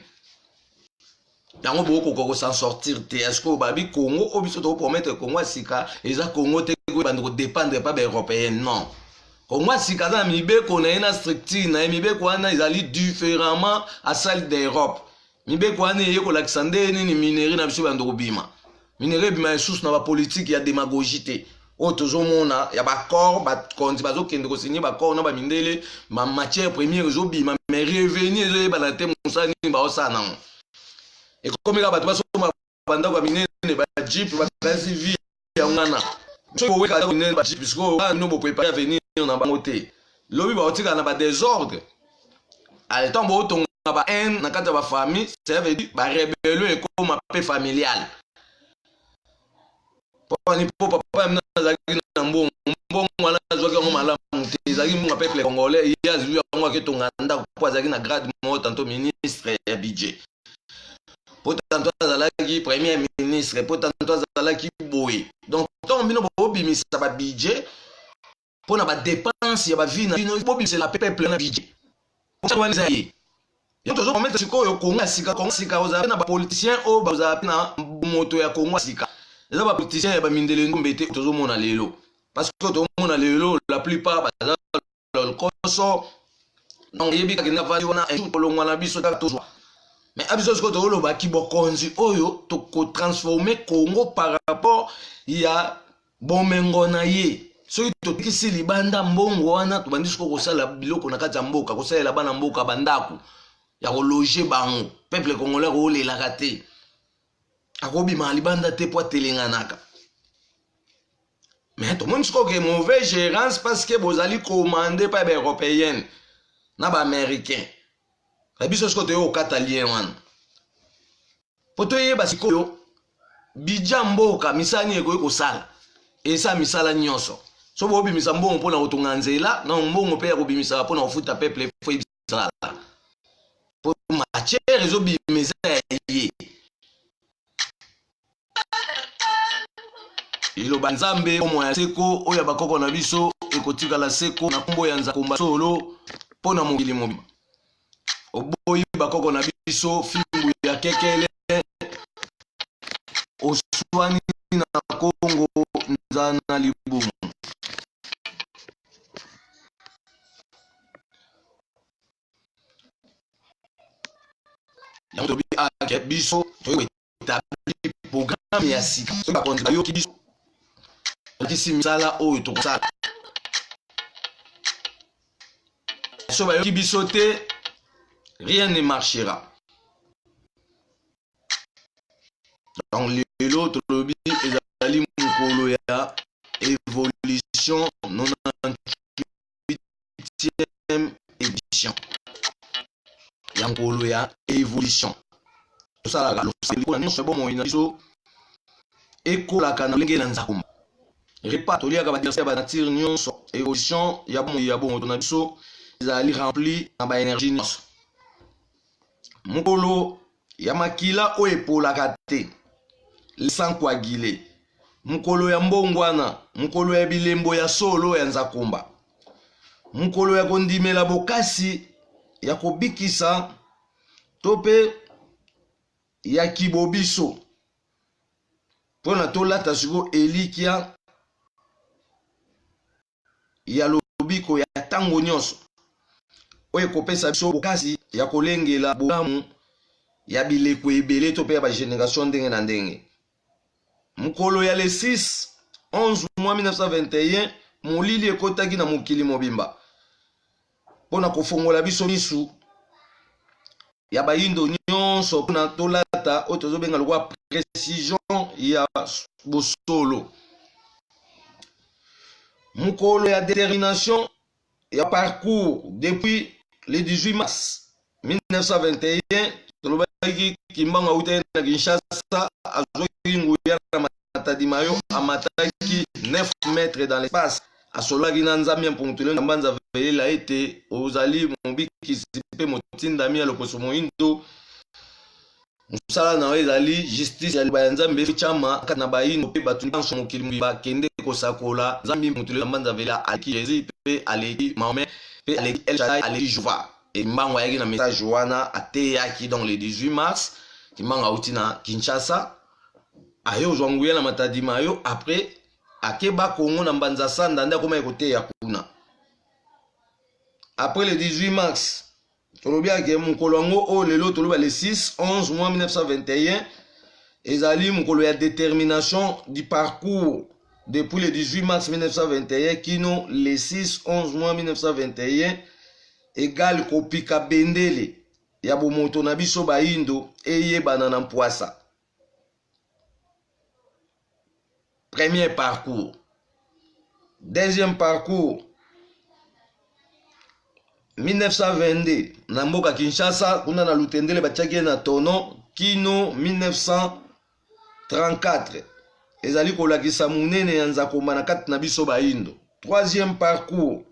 yango boko s'en sortir te. Est-ce que babi Congo obiso to promettre Congo sika eza Congo te ko bande ko dépendre pas ba européen non. Congo sika za mibeko na ina structure na mibeko wana ezali différemment à celle d'Europe. Mibeko wana yeko l'Alexandre ni minerie na biso bande ko bima. Minerie bima sous na ba politique ya démagogie te. O tozomona ya ba corps ba konzi bazo kende ko signer ba corps na ba mindele ma matière première zo bima mais revenu zo ba na te musani ba osana. Et comme il y a des gens qui ont des jeep, des vie, il y a un an. Si vous voulez des jeep, puisque nous pouvons préparer à venir dans le côté. L'objet va être des désordres. À l'état où on a un dans la famille, ça veut dire rébellion et comme un familial. Papa ni papa na zaki na mbongo wana zaki ngo malamu te zaki mo peuple congolais il y a zulu ngo ke tonganda kwa zaki na grade mo tanto ministre ya budget. Pourtant toi zalaki premier ministre, pourtant toi zalaki boy. Donc tant bino bobimisa ba budget pour na ba dépense ya ba vie na bino bobimisa la peuple na budget. Pour ça zayi. Yo toujours mettre siko yo Congo sika oza na ba politicien o ba oza na moto ya Congo sika. Les ba politicien ya ba mindele ngombete toujours mona lelo. Parce que tout mona lelo la plupart ba le koso donc yebi ka kina va wana tout longwa na biso ta toujours. Mais abiso ce que tu as dit, bokonzi oyo to ko transformer Congo par rapport ya bomengo na ye. So to kisi libanda mbongo wana to bandisi ko sala biloko na kati ya mboka ko sala bana mboka bandaku ya ko loger bango. Peuple congolais ko le la raté. Akobi ma libanda te po telenganaka. Mais tout le monde sait que mauvaise gérance parce que vous allez commander par les européens na ba américains. Biso ce côté au catalien wana poto yeba sikoyo bija mboka misani eko kosala esa misala nyonso so bobi misambo mpona kotonga nzela na mbongo pe ya kobimisa mpona kofuta peuple fo ibisala po matière zo bimeza ye ilo banzambe omo ya seko oya bakoko na biso ekotika la seko na kombo ya nzakomba solo mpona mokili mobimba oboyi bakoko na biso fimbu ya kekele oswani na Congo nzana libumu ya tobi ake biso toyo etabli programme ya sika so ba konzi bayoki biso kisi misala oyo tokosala so bayoki biso te rien ne marchera. Donc l'autre lobby est allé mukolo ya évolution 98e édition. Yankolo ya évolution. Ça la c'est bon moyen biso ekola kana lenge na nzakumba. Repas tolia ka ba dire ba nature nyonso évolution ya bon na biso ezali rempli na ba énergie nyonso. Mukolo ya makila o epolaka te sans coaguler. Mukolo ya mbongwana, mukolo ya bilembo ya solo ya nzakumba. Mukolo ya kondimela bokasi ya kobikisa tope ya kibobiso. Pona tolata siko elikia ya lobiko ya tango nyonso. Oye kopesa biso bokasi ya kolengela bokamu ya bileko ebele to pe ya ba génération ndenge na ndenge. Mukolo ya le 6 11 mois 1921 molili ekotaki na mokili mobimba. Pona kofongola biso misu ya bayindo nyonso pona tolata o tozobenga lokwa précision ya bosolo. Mukolo ya détermination ya parcours depuis le 18 mars 1921 tolobaki kimbanga ute na Kinshasa azoki nguya na matadi mayo amataki 9 mètres dans l'espace asolaki na nzambe mpontole na mbanza velela ete ozali mobiki sipe motindami ya loposo moindo musala na ezali justice ya libaya nzambe chama kana bayindo pe batunanso mokili bakende kosakola nzambe mpontole na mbanza velela aleki Jésus pe aleki Mahomet pe aleki El Shaddai aleki Jehova et mbango yaki na message wana ateyaki dans le 18 mars Kimanga uti na Kinshasa ayo zwa nguya na matadi mayo après akeba Congo na mbanza sanda nda koma ekote ya kuna. Après le 18 mars tolobia ke mukolo ngo o lelo toloba le 6 11 mois 1921 ezali mukolo ya détermination du parcours depuis le 18 mars 1921 kino le 6 11 mois 1921 égal kopika bendele ya bomoto na biso baindo eyebana na mpwasa. Premier parcours. Deuxième parcours 1922 na mboka Kinshasa kuna na Lutendele batiaki na tono kino 1934 ezali kolakisa munene ya nzakoma na kati na biso baindo. Troisième parcours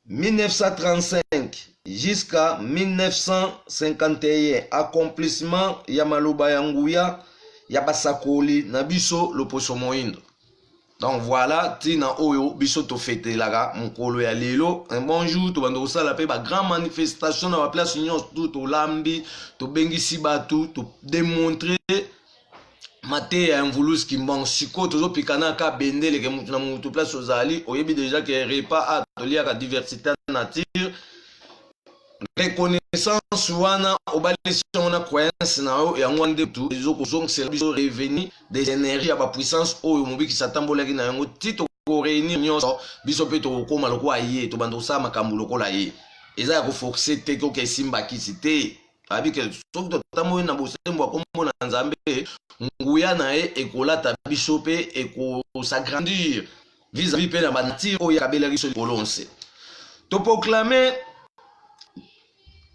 1935 jusqu'à 1951 accomplissement ya maloba ya nguya ya basakoli na biso loposo moindo. Donc voilà, tina oyo biso to fete laga mukolo ya lelo. Un bonjour to bando sala pe ba grand manifestation na ba place union tout au lambi to bengisi batu to démontrer mate ya mvulus kimbang siko tozo pikana ka bendele ke mutu na mutu place ozali oyebi déjà que repas a tolia ka diversité nature reconnaissance wana obalisation na croyance na yo ya ngwande tu ezoko zonksela biso revenu des énergies ya ba puissance oyo mobiki satambola ki na yango tito ko réunir nyonso biso pe to koma loko aye to bando sa makambu loko la ye eza ya ko forcer te ko ke simba kisite abi ke sok to tamo na bosembo akomona nzambe nguya na e ekolata biso pe eko s'agrandir vis-à-vis pe na banati oyo kabela biso kolonse to proclamer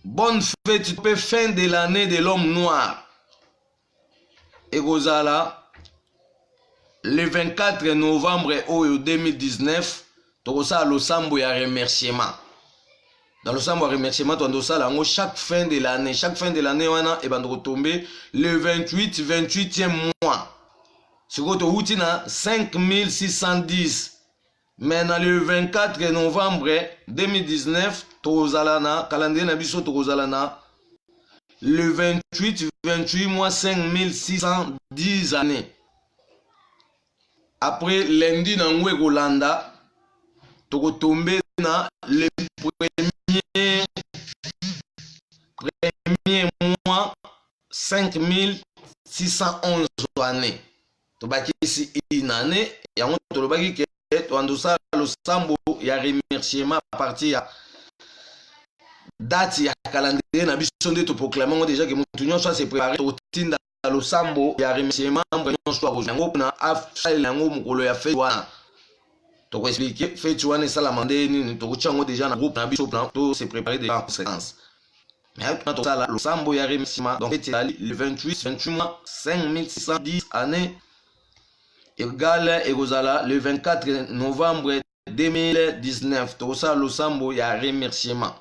bonne fête fin de l'année de l'homme noir. Et Gozala, le 24 novembre 2019, Togosa le sambo ya remerciement. Dans le sambo ya remerciement, chaque fin de l'année, on va tomber le 28e mois. Ce qui est 5610. Mais dans le 24 novembre 2019, Tozalana, calendrier Nabiso Tozalana, le 28 mois 5610 années. Après lundi dans Golanda, Togo tombé dans le premier mois 5611 années. Tobaki ici une année, et on tobaki que Twandosa le sambo ya remerciement à partir ya date ya calendrier na biso nde to proclamer déjà que mutu nyonso se préparer to tinda le sambo ya remerciement nyonso a kozango na afal yango mukolo ya fête wana to ko expliquer fête wana sala mandé ni to chango déjà na groupe na biso plan to se préparer déjà en conséquence. Mais to sala le sambo ya remerciement donc le 28 mois 5610 années égal Egozala le 24 novembre 2019 to ça le sambo ya remerciement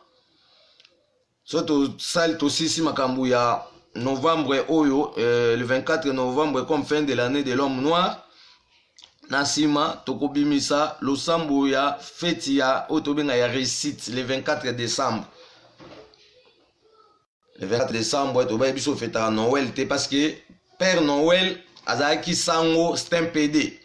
soto sal to sisi makambu ya novembre oyo le 24 novembre comme fin de l'année de l'homme noir nasima tokobimisa le sambo ya fête ya otobenga ya récite le 24 décembre. Le 24 décembre to ba biso fête à Noël parce que Père Noël Azaki Sango c'est un PD.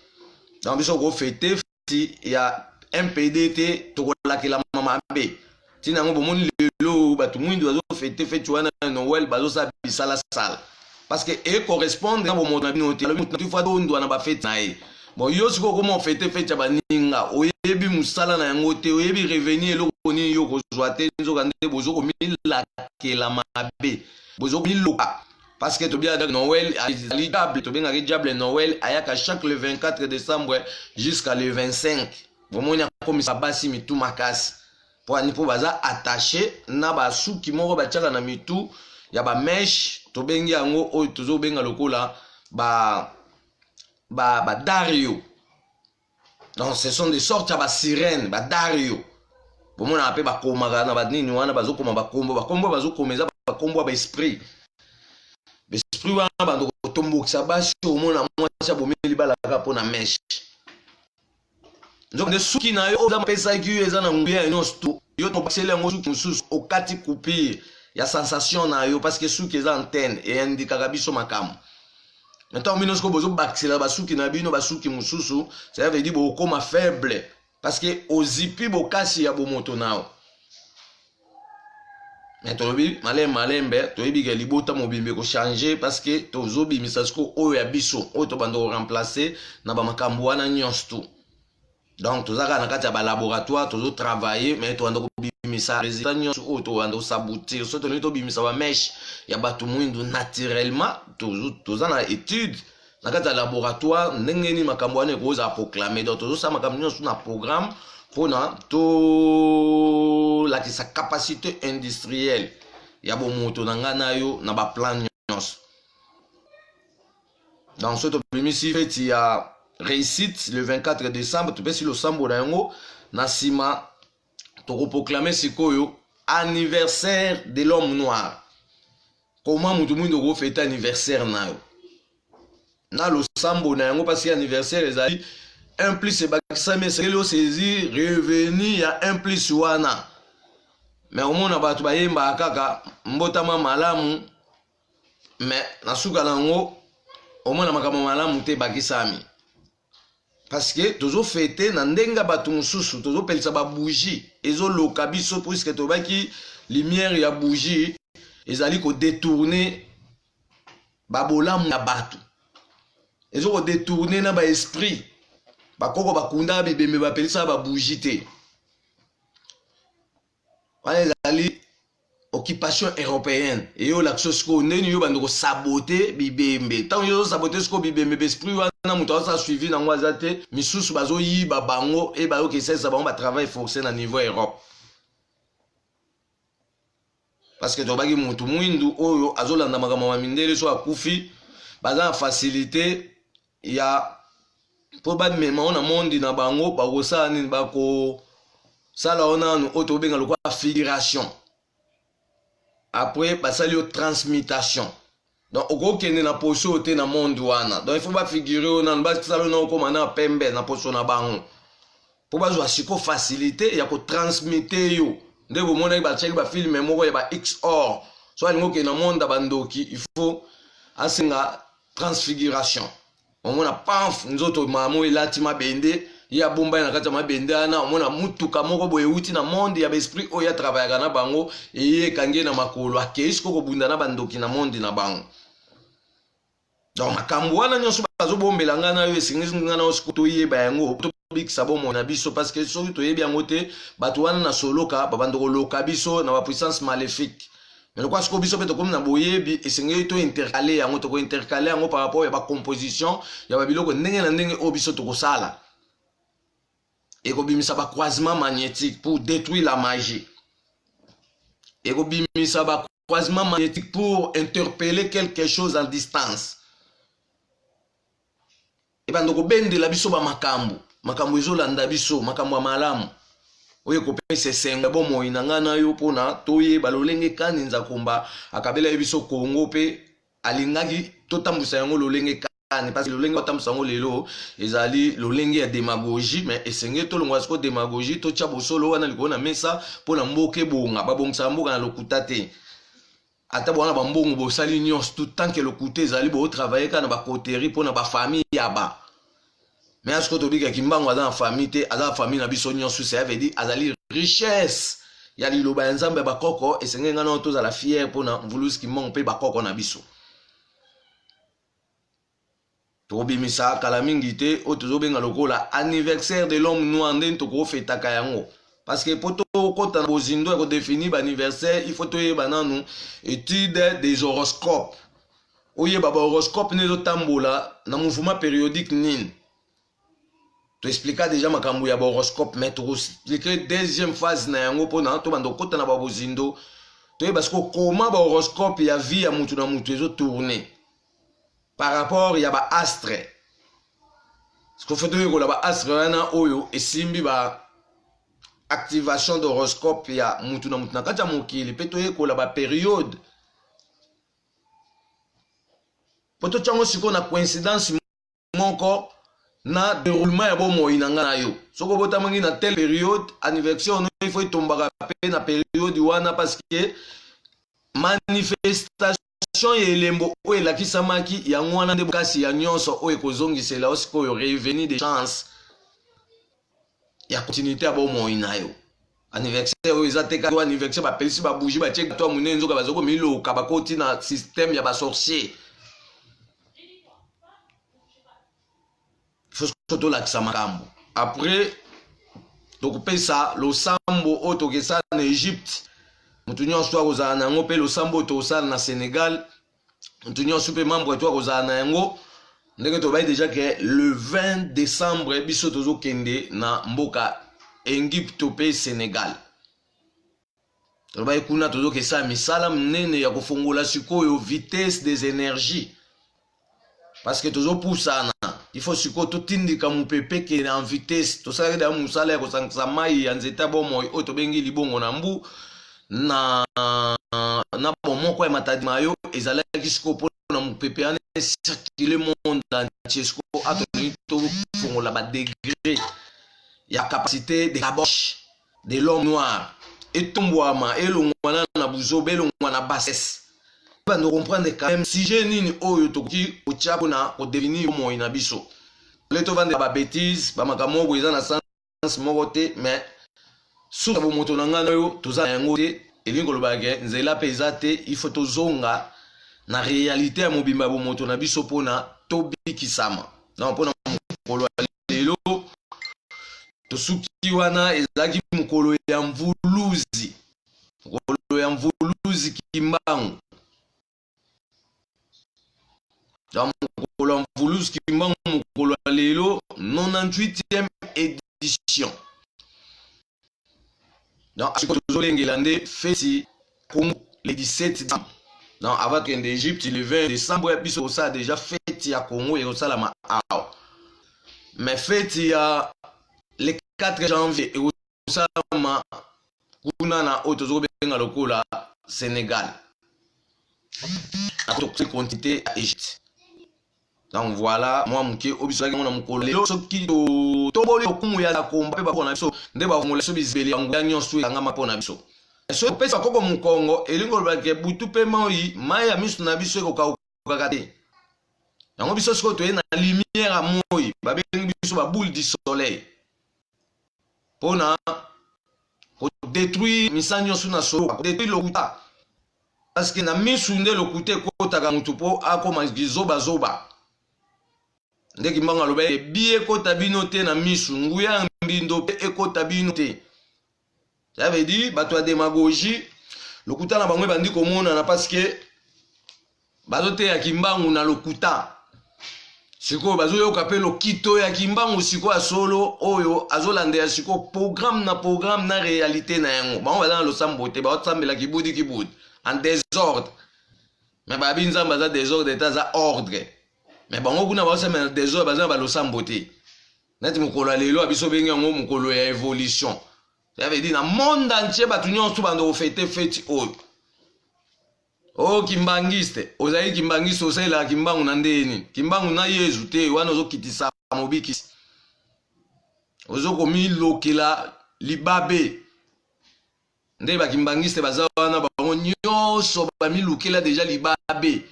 Donc biso go fêter si il y a un PD to la ke la mama be. Tina ngo bomoni lelo batu mwindi wazo fêter fête wana Noël bazo sa bisala sala. Parce que e correspond na bomo na binote le mutu fa do ndo na ba fête na e. Bon yo siko comment fêter fête ya baninga oyebi musala na yango te oyebi revenir eloko ni yo ko zoate nzoka nde bozo ko mila ke la mabe. Bozo ko miloka. Parce que Tobia Noël, Tobia diable Noël, ayaka chaque le 24 décembre jusqu'à le 25. Vraiment, il y a comme ça, basi mitou makas. Pour un niveau baza attaché, na ba sou ki moro ba tchaka na mitou, ya ba mesh, Tobengi ango, o tozo benga lokola, ba Dario. Donc ce sont des sortes ya ba sirènes, ba Dario. Vraiment, on a appelé ba komaga na ba nini wana bazo koma ba kombo bazo komeza ba kombo ba esprit. Esprit wana bando tombokisa basi omona mwasi bomeli balaka pona mesh nzoko de suki na yo oza pesa ki eza na nguya nyonso yo to basele yango suki mususu okati coupure ya sensation na yo parce que suki eza antenne et indikaka biso makambo. Maintenant bino siko bozo bakisela basuki na bino basuki mususu, ça veut dire bokoma faible parce que ozipi bokasi ya bomoto nao. Mais tolobi malembe toyebi ke libota mobimbe ko changer parce que tozo bimisa siko oyo ya biso oyo to bando remplacer na ba makambo wana nyonso. Donc tozaka na kati ya ba laboratoire tozo travailler mais to bando bimisa résultat nyonso oyo to bando saboter so to bimisa ba mesh ya batu mwindu naturellement toza na étude na kati ya laboratoire ndenge ni makambo wana ko za proclamer donc tozo sa makambo nyonso na programme pona to la sa capacité industrielle ya bo moto na ngana yo na ba plan nyonso. Dans ce bimisi feti ya réussite le 24 décembre tu peux si le sambo na yango na sima to proclamer sikoyo anniversaire de l'homme noir. Comment mutu mundo go fête anniversaire na yo na lo sambo na yango parce que anniversaire ezali un plus c'est bakisa mais c'est le saisir revenu ya un plus wana mais au monde batu bayemba kaka mbotama malamu mais na suka nango au monde makama malamu te bakisami parce que toujours fêter na ndenga batu mususu toujours pelisa ba bougie ezo loka biso puisque to baki lumière ya bougie ezali ko détourner ba bolamu ya batu ezo ko détourner na ba esprit bakoko bakunda bibembe bapelisa ba bougie te wana ezali occupation européenne et yo l'action siko ndeni yo bando ko saboter bibembe tant yo saboter siko bibembe esprit wana muto sa suivi na ngwaza te misusu bazo yiba bango e ba yo kesesa bango ba travail forcé na niveau Europe parce que to bagi mutu mwindu oyo azolanda makambo mindele so akufi baza facilité ya probablement on a monde na bango ba kosa nini ba ko sala ona no auto benga lokwa figuration après basali yo transmutation donc oko kende na poso te na monde wana donc il faut pas figurer ona ba sala na ko mana pembe na poso na bango pour ba zo siko facilité ya ko transmettre yo ndeko mona ba check ba film moko ya ba XOR so alingo ke na monde bandoki il faut asinga transfiguration omona paf nzoto mamo elati mabende ya bomba na kati ya mabende ana omona mutuka moko boye uti na monde ya esprit oyo ya travailler na bango eye kange na makolo akeisiko ko bunda na bandoki na monde na bango donc makambo wana nyonso bazo bombela ngana yo esingisi ngana osiko to yeba yango to bikisa bomo na biso parce que so to yebi yango te bato wana na soloka babando ko loka biso na ba puissance maléfique. Mais quoi ce que biso peto comme na boyebi esengeli to intercaler yango to ko intercaler yango par rapport ya ba composition ya ba biloko ndenge na ndenge o biso to ko sala et ko bimisa ba croisement magnétique pour détruire la magie et ko bimisa ba croisement magnétique pour interpeller quelque chose en distance et bando ko bende la biso ba makambo ezolanda biso makambo ya malamu oyo kopesa senga bomo inangana yo pona toye balolenge kaninza komba akabela biso Kongo pe alingaki totambusa yango lolenge kani parce que lolenge totambusa yango lelo ezali lolenge ya démagogie mais esenge to longwa siko démagogie to tcha bosolo wana likona mesa pona mboke bonga babongisa mboka na lokuta te ata bona bambongo bosali nyonso tout tant que lokuta ezali bo travailler kana ba coterie pona ba famille yaba. Mais est-ce que tu dis que Kimbango a dans la famille, la famille na biso nyonso ça veut dire azali richesse. Ya liloba nzambe bakoko et senga ngana tous à la fière pour na vouloir qui manque pe bakoko na biso. To bimisa kala mingite o tozo benga lokola anniversaire de l'homme noir ndento ko fetaka yango. Parce que pour tout kota bozindo ko définir ba anniversaire, il faut to yeba nanu étude des horoscopes. Oye baba horoscope ne zo tambola na mouvement périodique nin. Tu expliquer déjà makambo ya horoscope mais tu expliquer deuxième phase na yango pona to bando kota na babozindo to parce que comment ba horoscope ya vie ya mutu na mutu ezo tourner par rapport ya ba astre ce que faut dire ko la ba astre wana oyo esimbi ba activation d'horoscope ya mutu na mutu na kati ya mokili pe to ko la ba période poto chango siko na coïncidence moko na déroulement ya bomo inanga na yo soko botamangi na telle période anniversaire no il faut tombaka pe na période wana parce que manifestation ya elembo oyo elakisamaki yango wana nde kasi ya nyonso oyo ekozongisela osikoyo revenu de chance ya continuité ya bomoi na yo. Anniversaire oyo eza te kaka anniversaire bapelisi babougie batie gato ya monene nzoka bazoko miloka bakoti na système ya basorcier. Faut tolakisa makambo. Après tokopesa losambo oyo tokesala na Egypte, mutu nyonso akozala na yango mpe losambo oyo tokosala na Sénégal, mutu nyonso mpe membre to akozala na yango. Ndenge tobayi déjà que le 20 décembre biso tozokende na mboka Égypte mpe Sénégal. Tobayi kuna tozokesa misala minene ya kofongola sikoyo vitesse des énergies. Parce que tozopusana, il faut sikoyo totindika mupepe ke en vitesse. Tosalaki da musala ya kosangisa mai ya nzeta bomoi oyo tobengi libongo na mbu na bomoko ya matadi mayo ezalaki sikoyo mpona mupepe ane circuler monde entier sikoyo atoni tofongola ba degré ya capacité de caboche de l'homme noir etombwama elongwana na buzobe elongwana na bassesse. Ba nous comprendre quand même si j'ai nini oyo toki ochapo na ko devenir moi na biso. Le to vendre ba bêtises ba makamoko eza na sens moko te mais sous ba moto na ngana yo toza yango te elingo lobage nzela peza te il faut tozonga na réalité ya mobimba bo moto na biso pona tobikisama. Na pona mokolo lelo tosuki wana ezaki mokolo ya mvuluzi. Mokolo ya mvuluzi kimbangu. Dans mon Mvuluzi Kimbangu mokolo lelo 98e édition. Donc ce que nous allons fêter le 17 décembre. Donc avant qu'en Égypte le 20 décembre et puis ça déjà fêté à Congo et ça la ma. Mais fêté à le 4 janvier et ça ma kuna na otozo benga lokola Sénégal. À toute quantité à Égypte. Donc voilà, moi mke obisaki mona mukolo lelo soki to boli okumu ya komba pe bakona biso nde ba ngola so bizibeli yango nyonso yanga mapona biso. So pesa koko mukongo elingo lobake butu pe moi maya misu na biso ko kakate. Yango biso siko to na lumière a moi ba bengi biso ba boule du soleil. Pona ko détruire misanyo suna so ko détruire lokuta. Parce que na misu nde lokuta ko taka mutu po akoma gizoba zoba. Ndeki mbanga lobe biye kota bino te na misu nguya mbindo pe ekota bino te. Ça veut dire bato ya démagogie lokuta na bango bandi komona na parce que bazo te ya kimbangu na lokuta. Siko bazo yoka pe lokito ya kimbangu siko ya solo oyo azolande ya siko programme na réalité na yango. Bango baza na losambo te ba otsambela kibudi en désordre. Mais babi nzamba za désordre eta za ordre. Mais bango kuna ba osema désordre baza ba losambo te. Neti mukolo lelo abiso bengi yango mukolo ya évolution. Ça veut dire na monde entier batu nyonso bando fete fete oyo. Oh kimbangiste, ozayi kimbangiste osela kimbangu na ndeni. Kimbangu na Yesu te wana ozokitisa mobikisi. Ozoko milokela libabe. Nde ba kimbangiste baza wana bango nyonso ba milokela déjà libabe.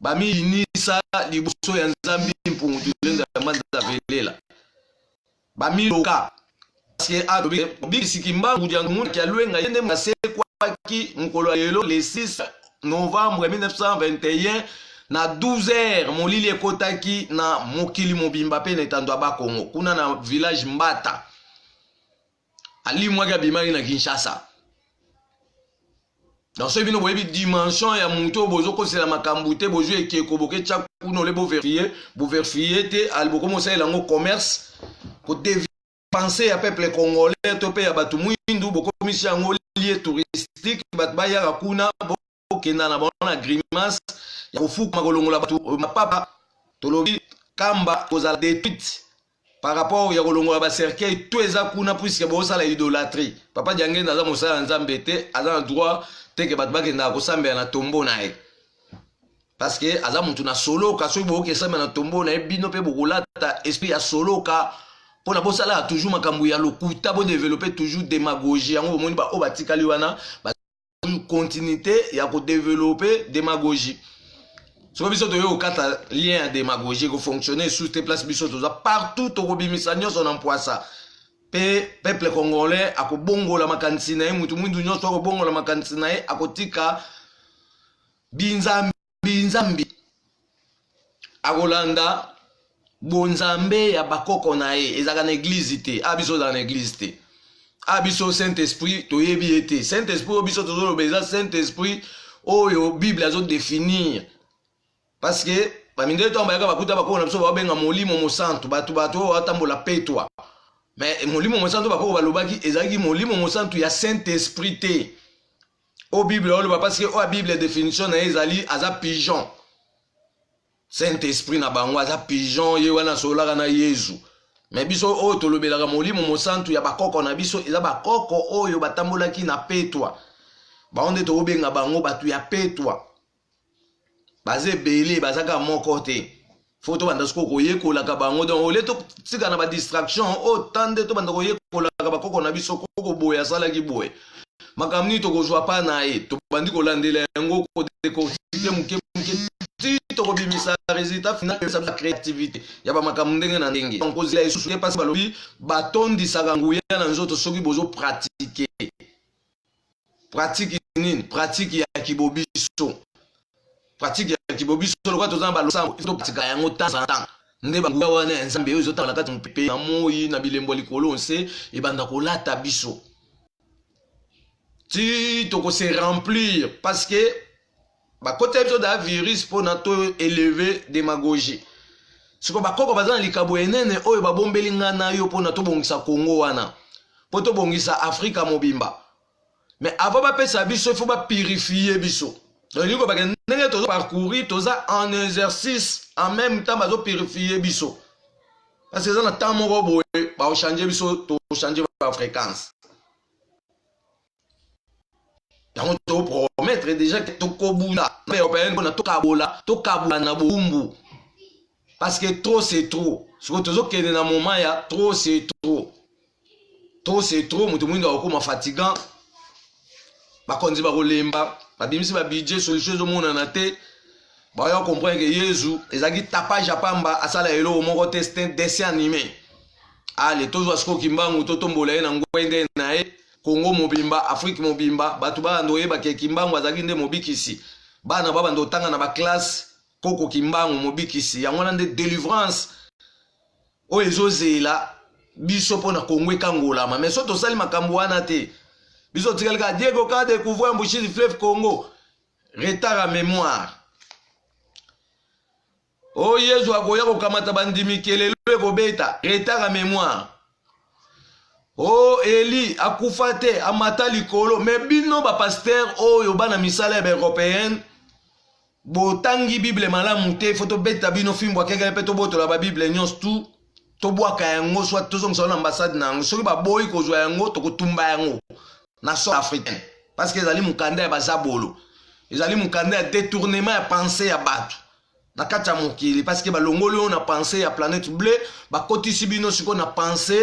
Ba mi inisa liboso ya Nzambi mpungu tulenga manza velela. Ba miloka parce que adobe bikisi kimbangu ya mungu ki alwenga yende masekwa ki mukolo lelo le 6 novembre 1921 na 12h molili ekotaki na mokili mobimba pe na etando ba Congo kuna na village Mbata ali mwaga bimari na Kinshasa. Dans ce bino boyebi dimension ya muto bozoko sela makambute bozu ekeko boke tcha kuno le bo vérifier te alboko mosa elango commerce ko dépenser ya peuple congolais to pe ya batu mwindu boko misi yango lieu touristique bat baya kuna bokenda na bona grimace ya kofuka makolongola batu mapapa tolobi kamba kozala détruite par rapport ya kolongola ba cercueil to eza kuna puisque bo sala idolâtrie papa jange ndaza mosala nzambe te aza droit te ke bat bakenda kosambela na tombo na ye parce que aza mutu na soloka so bo ke sambela na tombo na ye bino pe bokolata esprit ya soloka pona bosala toujours makambu ya lokuta bo développer toujours démagogie yango bomoni ba obatikali wana ba continuité ya ko développer démagogie. So biso to yo kata lien démagogie ko fonctionner sous tes places biso to partout to ko bimisa nyonso na mpoasa. Peuple congolais ako bongola makanisi na ye mutu mwindu nyonso ako bongola makanisi na ye akotika binzambi akolanda bonzambe ya bakoko na ye ezaka na église te abiso za na église te abiso Saint-Esprit toyebi ete Saint-Esprit obiso tozoloba eza Saint-Esprit oyo Bible azo définir parce que bamindele to ambayaka bakuta bakoko na biso babenga molimo mosantu bato oyo atambola petwa mais molimo mosantu bakoko balobaki ezalaki molimo mosantu ya Saint-Esprit te o Bible oloba parce que o Bible définition na ezali aza pigeon Saint-Esprit na bango aza pigeon ye wana solaka na Yesu mais biso oyo tolobelaka molimo mosantu ya bakoko na biso eza bakoko oyo batambolaki na petwa baonde tobenga bango batu ya petwa baze belé bazaka moko te photo banda siko koyekolaka bango donc ole to tika na ba distraction o tande to banda koyekolaka bakoko na biso koko boya salaki boye makamni to kozwa pa na ye to bandi kolandela yango ko décortiquer muke ti to kobimisa résultat final de sa créativité ya ba makamni ndenge na ndenge donc kozila esusu parce balobi batondisaka nguya na nzoto soki bozo pratiquer pratique nini pratique ya kibobiso pratique ya kibobiso lokwa tozana balosa to pratika yango temps en temps nde banguya wana nzambe oyo ezotala kati mpepe na moyi na bilembo likolo nse ebanda kolata biso ti toko se remplir parce que bakote biso da virus po na to élever démagogie siko bakoko bazana likabo enene oyo babombeli nga na yo po na to bongisa Congo wana po to bongisa Afrika mobimba mais avant bapesa biso il faut ba purifier biso donc liko bakendenge tozo parcourir toza en exercice en même temps bazo purifier biso parce que ça na temps moko boye ba changer biso to changer ba fréquence yango to promettre déjà que tokobuna mais européenne na tokabula na bumbu parce que trop c'est trop siko tozo kende na moment ya trop c'est trop mutu mwinga okoma fatigant bakonzi bakolemba babimisi ba budget solution zo mona na te ba yo comprendre que Yesu ezaki tapage ya pamba asala elo moko test dessin animé ale tozo siko kimbangu to tombola ye na ngwende na ye Congo mobimba Afrique mobimba batu ba ndoye ba ke kimbangu azaki nde mobikisi bana baba ndo tanga na ba classe koko kimbangu mobikisi yango na nde délivrance o ezozela biso pona Congo ekangola mais so to sali makambo wana te biso tikalika Diego ka découvrir embouchure du fleuve Congo retard à mémoire o Yesu akoya kokamata bandimi kelelo ekobeta retard à mémoire oh Eli akufa te amata likolo mais bino ba pasteur oyo bana misala ba européenne botangi Bible malamu te photo beta bino fimbo akenge pe to botola ba Bible nyos tout to bwaka yango soit to zonga na ambassade na soki ba boy kozwa yango to kotumba yango na so africaine parce que ezali mukanda ya bazabolo ezali mukanda ya détournement ya pensée ya batu na kati ya mokili parce que balongoli on a pensé ya planète bleue ba kotisi bino siko na pensée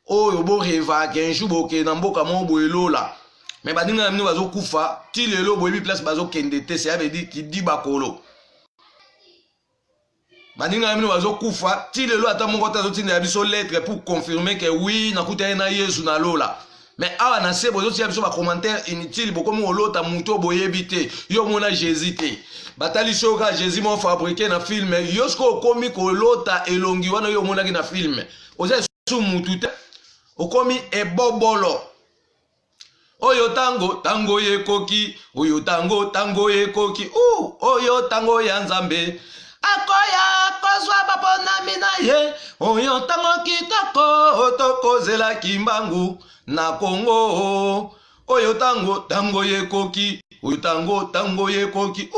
oyo bo reva qu'un jour boke na mboka mo boelola mais badinga mino bazo kufa ti lelo boyebi place bazo kende te ça veut dire ki di bakolo badinga mino bazo kufa ti lelo ata moko ta zotinda ya biso lettre pour confirmer que oui nakuta na Yesu na lola mais awa na se bozo tia biso ba commentaire inutile bokomi olota muto boyebi te yo mona Jésus te batali shoka Jésus mo fabriqué na film yo sko komi ko lota elongi wana yo mona ki na film oza su mutu te okomi ebobolo oyo tango yekoki oyo tango yekoki oyo tango ya nzambe akoya kozwa baponami na ye oyo tango kitoko tokozela kimbangu na Congo oyo tango yekoki oyo tango yekoki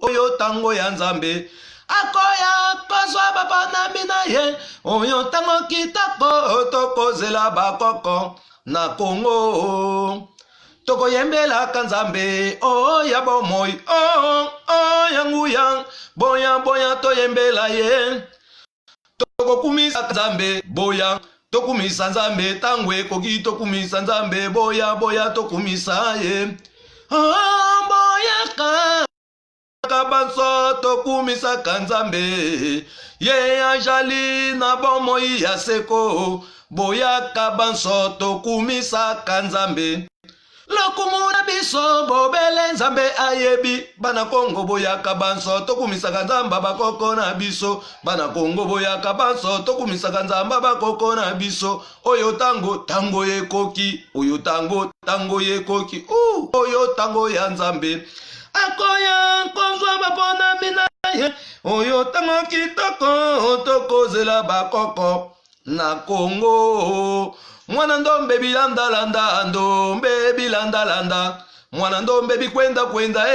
oyo tango ya nzambe akoya kozwa baponami na ye oyo tango kitoko tokozela bakoko na Congo tokoyembela kanzambe ya bomoi yanguya boya toyembela ye tokokumisa kanzambe boya tokumisa nzambe tango ekoki tokumisa nzambe boya tokumisa ye boyaka kabanso tokumisa kanzambe ye ajali na bomoi ya seko boyaka banso tokumisa kanzambe lokumuna biso bobele nzambe ayebi bana Kongo boyaka banso tokumisa kanzamba bakoko na biso bana Kongo boyaka banso tokumisa kanzamba bakoko na biso oyo tango yekoki oyo tango yekoki oyo tango ya nzambe akoya nkozwa bapona minaye oyo tango kitoko tokozela bakoko na Kongo mwana ndombe bilandalanda ndombe bilandalanda mwana ndombe bikwenda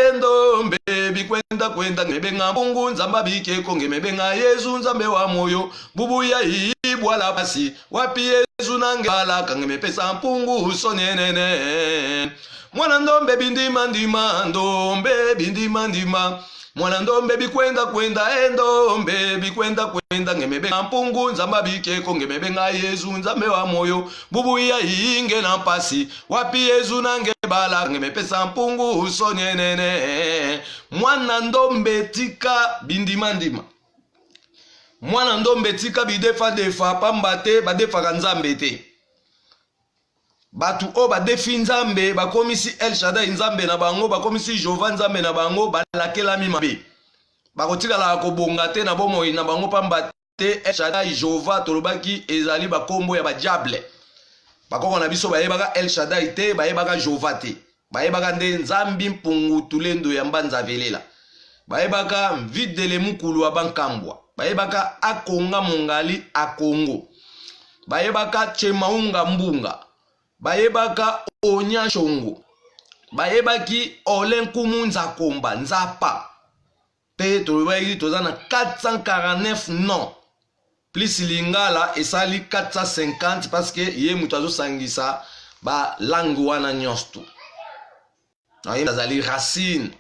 endombe bikwenda ngebenga bungu nzamba bikeko ngebenga Yesu nzambe wa moyo bubuya ibwala basi wapi Yesu nange bala kangemepesa mpungu sonenene mwana ndombe bindima ndombe bindima mwana ndombe bikwenda endombe bikwenda ngebenga mpungu nzamba bikeko ngebenga Yesu nzambe wa moyo bubuya inge na pasi wapi Yesu nange bala ngemepesa mpungu sonenene mwana ndombe tika bindima mwana ndombe tika bidefa pambate badefaka nzambe te batu o badefi nzambe bakomisi El Shaddai nzambe na bango bakomisi Jehova nzambe na bango balakelami mabe bakotikala kobonga te na bomoi na bango pamba te El Shaddai Jehova tolobaki ezali bakombo ya badiable bakoko na biso bayebaka El Shaddai te bayebaka Jehova te bayebaka nde nzambi mpungu tulendo ya mbanza velela bayebaka videle mukulu wa bankambwa bayebaka akonga mongali akongo bayebaka chemaunga mbunga bayebaka onya shongo bayebaki olenkumu nzakomba nzapa pe tolobaki toza na 449 non plus lingala esali 450 parce que ye mutu azosangisa ba langue wana nyonso aye azali racine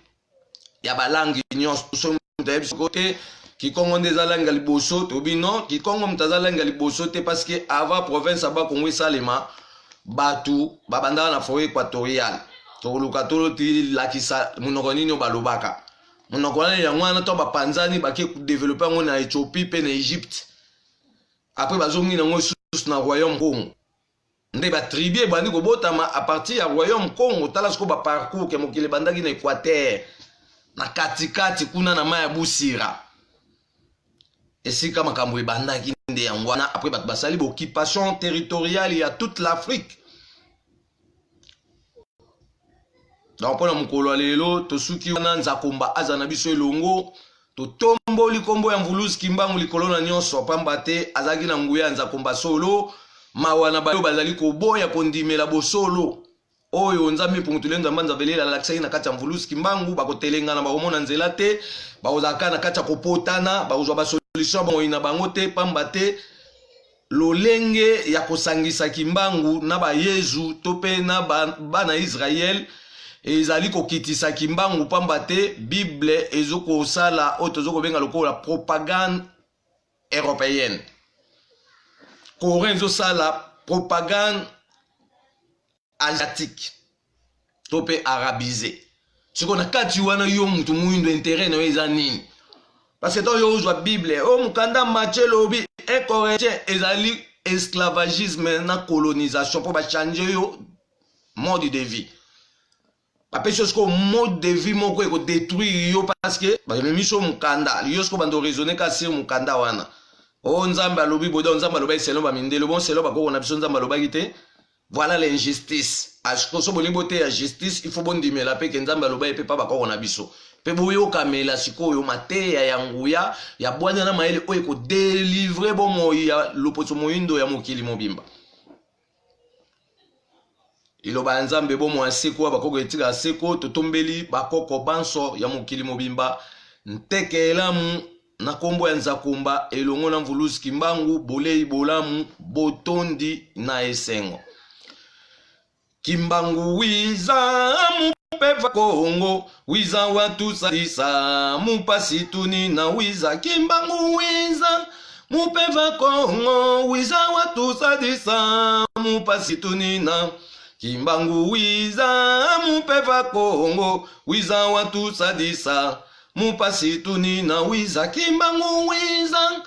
ya ba langue nyonso so mutu ayebi kote Kikongo ndeza langa liboso tobi non Kikongo mutaza langa liboso te parce que avant province aba Kongo salema batu babanda na forêt équatoriale toluka toloti lakisa munoko nini balobaka munoko nani yango wana to bapanzani baki développer ngo na Éthiopie pe na Égypte après bazongi nango sous na royaume Congo nde ba tribu bandi ko botama à partir ya royaume Congo tala sko ba parcours ke mokile bandaki na Équateur na katikati kuna na maya busira esika makambo ebandaki nde yango wana après bat basali occupation territoriale ya toute l'Afrique donc pona mukolo lelo tosuki wana nzakomba aza na biso elongo to tomboli kombo ya mvuluzi kimbangu likolo na nyonso pamba te azaki na nguya nzakomba solo mawana bayo bazali koboya kondimela bosolo oyo nzambi mpungutulenza mbanza velela lakisaki na kati ya mvuluzi kimbangu bakotelengana bakomona nzela te bakozaka na kati ya kopotana bakozwa basolution bango ina bango te pamba te lolenge ya kosangisa kimbangu na bayezu to pe na bana Israel ezali kokitisa kimbangu pamba te Bible ezokosala oyo tozokobenga lokola propagande européenne Coréen ezosala propagande asiatique to pe arabisé siko na kati wana yo mutu muindo intérêt na eza nini parce que to yo uzwa Bible o mukanda Matthieu lobi Coréen ezali esclavagisme na colonisation pour ba changer yo mode de vie Papé chose ko mode de vie moko eko détruire yo parce que ba miso mukanda yo sko bando raisonner ka sur mukanda wana o nzambe alobi bodo nzambe alobi selo ba mindelo bon selo ba ko na biso nzambe alobi te voilà l'injustice asko so bolimbo te ya justice il faut bondimela pe ke nzambe alobi pe pa ba ko na biso pe boyo kamela siko yo mateya ya nguya ya bwanya na maele o eko délivrer bon moya lopoto moyindo ya mokili mobimba iloba nzambe bo mwa seko bakoko etika seko totombeli bakoko banso ya mokili mobimba nteke elamu na kombo ya nzakomba elongo na mvuluzi kimbangu bolei bolamu botondi na esengo kimbangu wiza mupeva Kongo wiza watu salisa mupasi tuni na wiza kimbangu wiza mupeva Kongo wiza watu salisa mupasi tuni na Kimbangu wiza mupeva Kongo, wiza watu sadisa, mupasi tunina wiza. Kimbangu wiza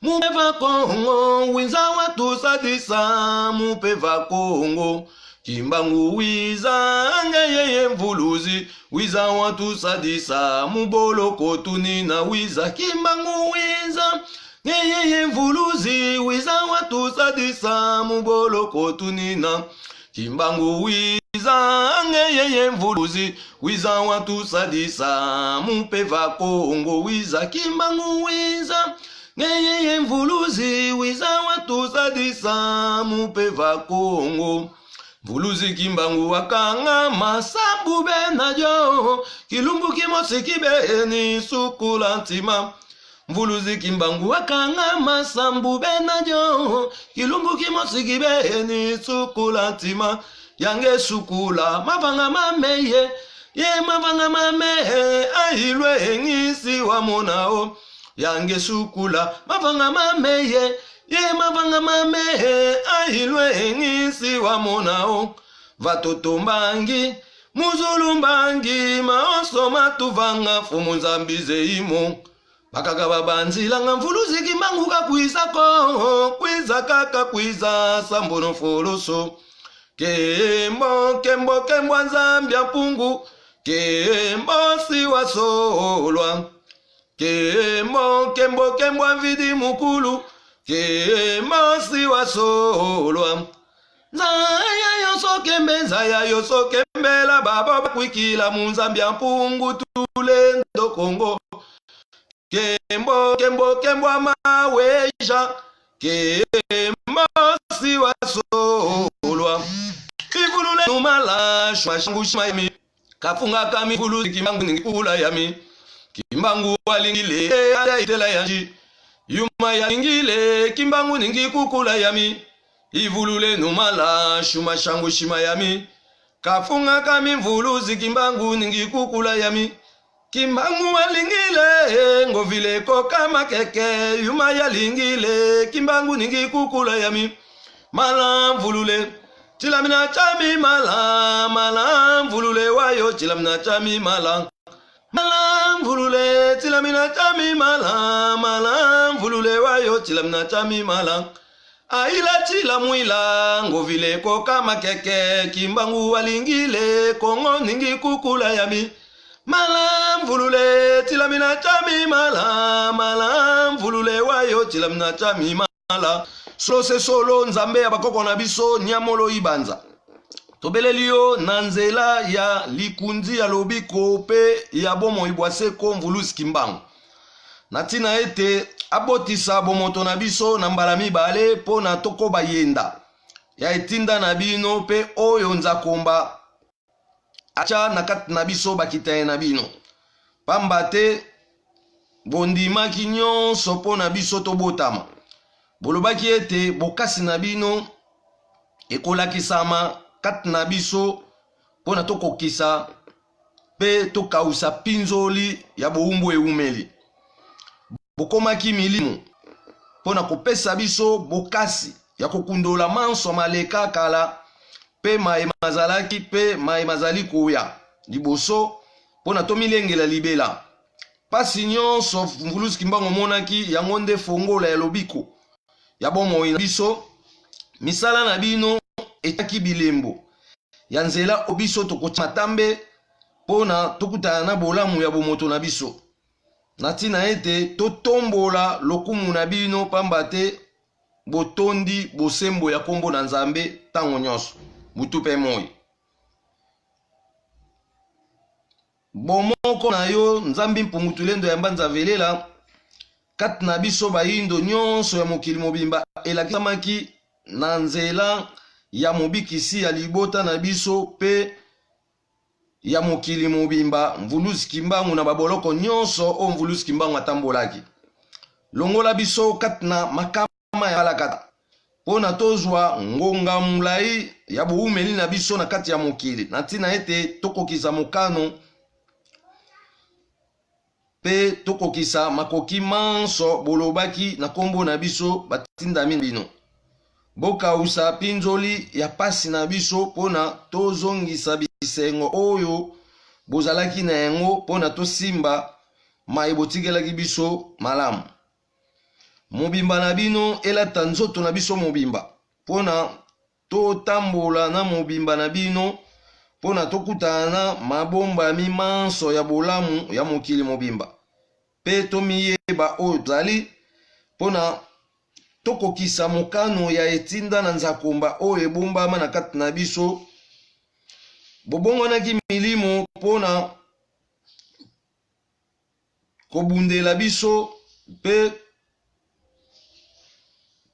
mupeva Kongo, wiza watu sadisa, mupeva Kongo. Kimbangu wiza ngeyeye mvuluzi, wiza watu sadisa, muboloko tunina wiza. Kimbangu wiza ngeyeye mvuluzi, wiza watu sadisa, muboloko tunina. Kimbangu wiza ngeyeye mvuluzi, wiza watu sadisa, mupeva Kongo wiza. Kimbangu wiza ngeyeye mvuluzi, wiza watu sadisa, mupeva Kongo. Mvuluzi Kimbangu wakanga masambu benajo, kilumbu kimosi kibeni sukula ntima. Mvuluzi Kimbangu wakanga masambu benajo, kilumbu kimosi kibeni sukula ntima. Yange sukula mavanga mameye, ye mavanga mameye, ahilwe ngisi wa monao. Yange sukula mavanga mameye, ye mavanga mameye, ahilwe ngisi wa monao. Vatoto mbangi, muzulu mbangi, maoso matuvanga fumu nzambize imo. Bakaka babanzila nga Mvuluzi Kimbangu kakwiza ko, kwiza kaka kwiza sambono foloso. Kembo kembo kembo nzambia pungu, kembo siwa solwa. Kembo kembo kembo vidi mukulu, kembo siwa solwa. Zaya yoso kembe, zaya yoso kembe, la baba kwikila munzambia pungu tulendo Kongo. Kembo kembo kembo maweja, kembo siwa solwa. Kivulule numala shwangu shmayami, kafunga kami Mvuluzi Kimbangu ningikula yami. Kimbangu walingile ya itela yanji, yuma ya lingile Kimbangu ningikukula yami. Ivulule numala shuma shangu shima yami, kafunga kami Mvuluzi Kimbangu ningikukula yami. Kimbangu walingile ngovile koka makeke, yuma ya lingile Kimbangu ningikukula yami. Mala Mvulule chilamina chami mala, mala Mvulule wayo chilamina chami mala. Mala Mvulule chilamina chami mala, mala Mvulule wayo chilamina chami mala. Aila chilamwila ngovile koka makeke, Kimbangu walingile Kongo ningikukula yami. Mala Mvulule chilamina chami mala, mala Mvulule wayo chilamina chami mala. Solo se solo nzambe ya bakoko na biso nyamolo ibanza. Tobelelio na nzela ya likundi ya lobiko pe ya bomo ibwaseko Mvuluzi Kimbangu. Natina ete abotisa bomoto na biso na mbala mibale po na toko bayenda. Ya etinda na bino pe oyo nzakomba acha na kati na biso bakitaye na bino. Pamba te bondimaki nyonso po na biso tobotama. Bolobaki ete bokasi na bino ekolakisama kati na biso po na tokokisa pe tokausa pinzoli ya boumbu eumeli. Bokomaki milimo po na kopesa biso bokasi ya kokundola manso maleka kala, pe mai mazalaki pe mai mazali koya liboso po na tomilengela libela. Pasi nyonso Mvuluzi Kimbangu monaki yango nde fongola ya lobiko ya bomoi na biso. Misala na bino etaki bilembo ya nzela obiso tokotia matambe po na tokutana na bolamu ya bomoto na biso. Natina ete totombola lokumu na bino, pamba te botondi bosembo ya kombo na Nzambe tango nyonso butu pe moi. Bomoko na yo Nzambe mpungutulendo ya mbanza velela kati na biso bayindo nyonso ya mokili mobimba elakisamaki na nzela ya mobikisi ya libota na biso pe ya mokili mobimba. Mvuluzi Kimbangu na baboloko nyonso o Mvuluzi Kimbangu atambolaki longola biso kati na makama ya balakata po na tozwa ngonga mulai ya boumeli na biso na kati ya mokili. Natina ete tokokisa mokano pe tokokisa makoki manso bolobaki na kombo na biso batindami bino. bokausa pinzoli ya pasi na biso pona tozongisa bisengo oyo bozalaki na yango pona tosimba mai botikelaki biso malamu. Mobimba na bino elata nzoto na biso mobimba pona totambola na mobimba na bino pona tokutana na mabombami manso ya bolamu ya mokili mobimba pe tomiyeba oyo tozali pona tokokisa mokano ya etinda na nzakomba oyo ebombama na kati na biso. Bobongonaki milimo pona kobundela biso pe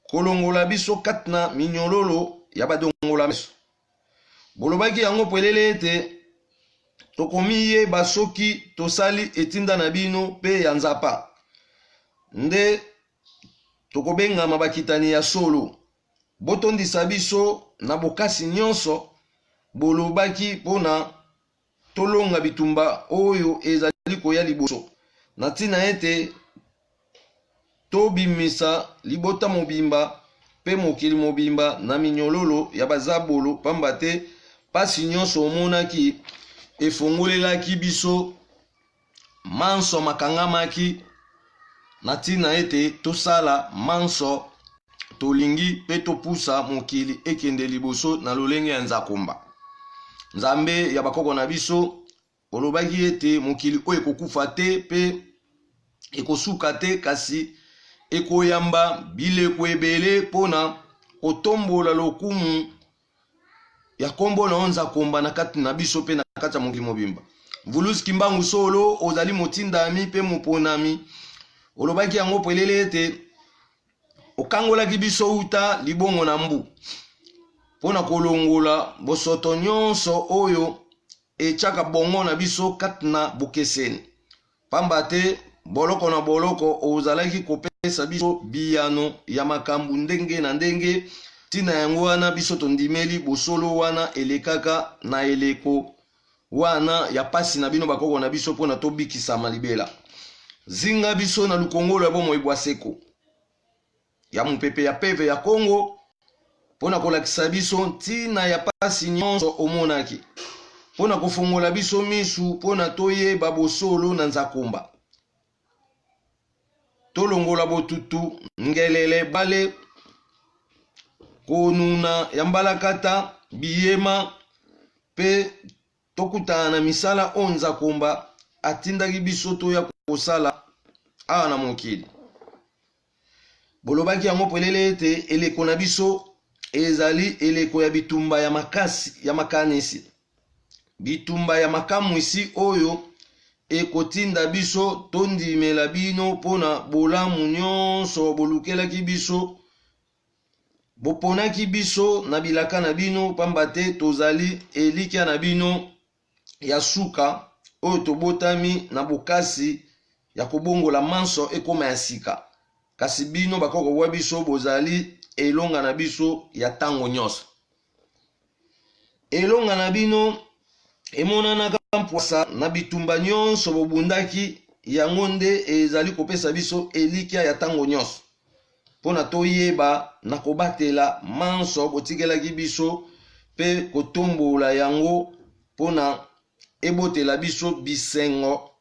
kolongola biso kati na minyololo ya badongola biso. Bolobaki yango pelele ete tokomiyeba soki tosali etinda na bino pe ya nzapa nde tokobengama bakitani ya solo. Botondisa biso na bokasi nyonso bolobaki pona tolonga bitumba oyo ezali koya liboso na ntina ete tobimisa libota mobimba pe mokili mobimba na minyololo ya bazabolo, pamba te pasi nyonso omonaki efongolelaki biso manso makangamaki na ntina ete tosala manso tolingi pe topusa mokili ekende liboso na lolenge ya nzakomba. Nzambe ya bakoko na biso olobaki ete mokili oyo ekokufa te pe ekosuka te, kasi ekoyamba bileko ebele pona kotombola lokumu ya kombo na nzakomba na kati na biso pe na kati ya mokili mobimba. Vulusi Kimbangu Solo ozali motindami pe moponami, olobaki yango pelele ete okangolaki biso uta libongo na mbu pona kolongola bosoto nyonso oyo etiaka bongo na biso kati na bokeseni, pamba te boloko na boloko ozalaki kopesa biso biyano ya makambu ndenge na ndenge. Tina yango wana biso tondimeli bosolo wana elekaka na eleko wana ya pasi na bino bakoko na biso pona tobikisama libela. Zinga biso na lukongolo ya bomoi bwaseko ya mupepe ya peve ya Kongo pona kolakisa biso ntina ya pasi nyonso omonaki, pona kofongola biso misu pona toyeba bosolo na nzakomba. Tolongola botutu ngelele bale konuna ya mbalakata biyema pe tokutana na misala o nzakomba atindaki biso toya kosala awa na mokili. Bolobaki yango pelele ete eleko na biso ezali eleko ya bitumba ya makasi ya makanisi, bitumba ya makamwisi oyo ekotinda biso tondimela bino pona bolamu nyonso bolukelaki biso, boponaki biso na bilaka na bino, pamba te tozali elikya na bino ya suka oyo tobotami na bokasi ya kobongola manso ekoma ya sika. Kasi bino bakoko bwa biso bozali elonga na biso ya tango nyonso. Elonga na bino emonanaka mpwasa na bitumba nyonso bobundaki, yango nde ezali kopesa biso elikya ya tango nyonso pona toyeba na kobatela manso botikelaki biso pe kotombola yango pona ebotela biso bisengo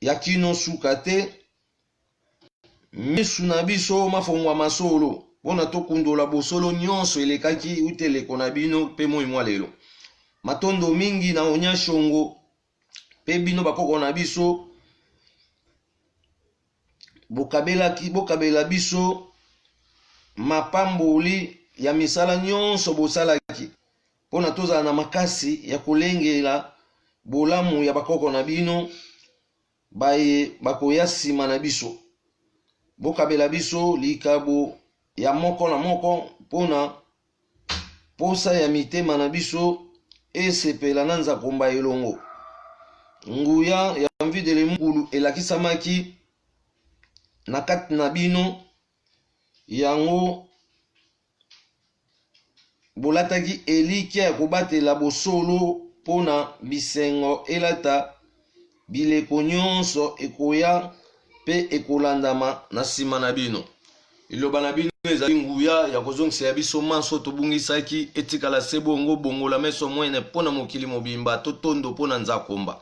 ya kino suka te. Misu na biso mafongwa masolo pona tokundola bosolo nyonso elekaki uteleko na bino pe moi mwa lelo. Matondo mingi na onya shongo pe bino bakoko na biso bokabela biso mapamboli ya misala nyonso bosalaki pona tozala na makasi ya kolengela bolamu ya bakoko na bino baye bakoya nsima na biso. Bokabela biso likabo ya moko na moko pona posa ya mitema na biso esepela na nzakomba elongo. Nguya ya mvidele mukulu elakisamaki na kati na bino, yango bolataki elikya ya kobatela bosolo pona bisengo elata bileko nyonso ekoya pe ekolandama na nsima na bino. Iloba na bino ezali nguya ya kozongisa ya biso manso tobungisaki etikala se bongo bongola meso mwene mpona mokili mobimba totondo mpona nzakomba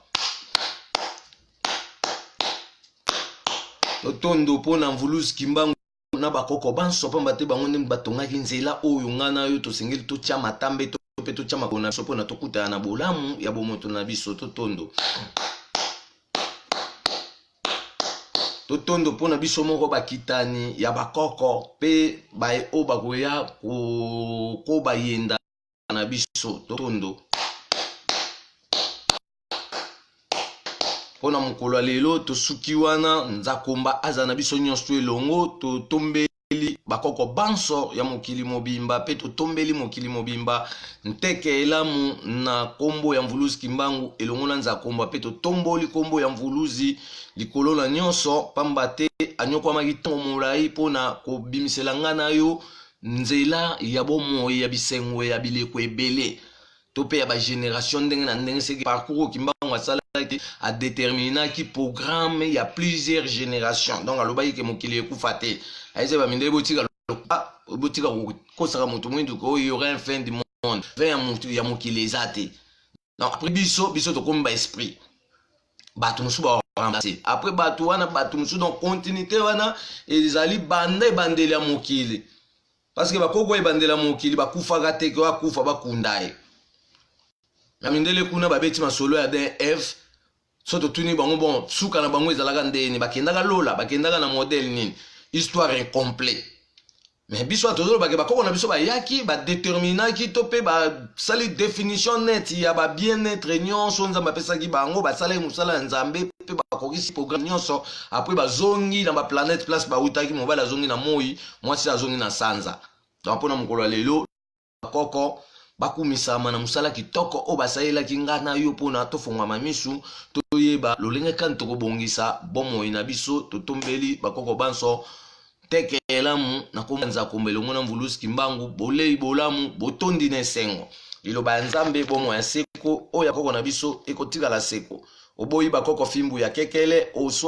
totondo mpona mvuluzi kimbangu na bakoko banso pamba te bango nde batongaki nzela oyo ngana yo tosengeli totya matambe to pe totya makolo na biso mpona tokutana na bolamu ya bomoto na biso totondo totondo mpona biso moko bakitani ya bakoko pe baye o bakoya ko bayenda na biso totondo mpona mokolo ya lelo tosuki wana nzakomba aza na biso nyonso elongo totombeli bakoko banso ya mokili mobimba pe totombeli mokili mobimba nteke elamu na kombo ya mvuluzi kimbangu elongo na nzakomba pe totomboli kombo ya mvuluzi likolo na nyonso pamba te anyokwamaki ntango molai mpona kobimisela nga na yo nzela ya bomoi ya bisengo ya bileko ebele to pe ya bagénération ndenge na ndenge seki parcours kimbangu asalaki adeterminaki programme ya plusieurs générations donc alobaki ke mokili ekufa te aise bamindele botika kokosaka moto mwindu ko y aurait un fin du monde fin ya mokili eza te donc après biso tokomi ba esprit bato mosusu baremplace après bato wana bato mosusu donc continuité wana ezali banda ebandeli ya mokili parce que bakoko ebandela mokili bakufaka te ke bakufa bakunda ye bamindele kuna babeti masolo ya DF so totuni bango bon suka na bango ezalaka ndeni bakendaka lola bakendaka na modèle nini histoire incomplète mais biso atozolo bake bakoko na biso bayaki badeterminaki to pe basali définition neti ya ba bien-être nyonso nzambe apesaki bango basalaki mosala ya nzambe pe bakokisi programme nyonso après bazongi na baplanète place bautaki mobali azongi na moi mwasi azongi na sanza donc mpona mokolo ya lelo bakoko bakumisama na mosala kitoko o basalelaki nga na yo mpona tofungwama misu toyeba lolenge kani tokobongisa bomoi na biso totombeli bakoko banso teke elamu na kombo nzakomba elongo na mvuluzi kimbangu bolei bolamu botondi na esengo liloba ya nzambe bomoi ya seko oyo ya koko na biso ekotikala seko oboyi bakoko fimbu ya kekele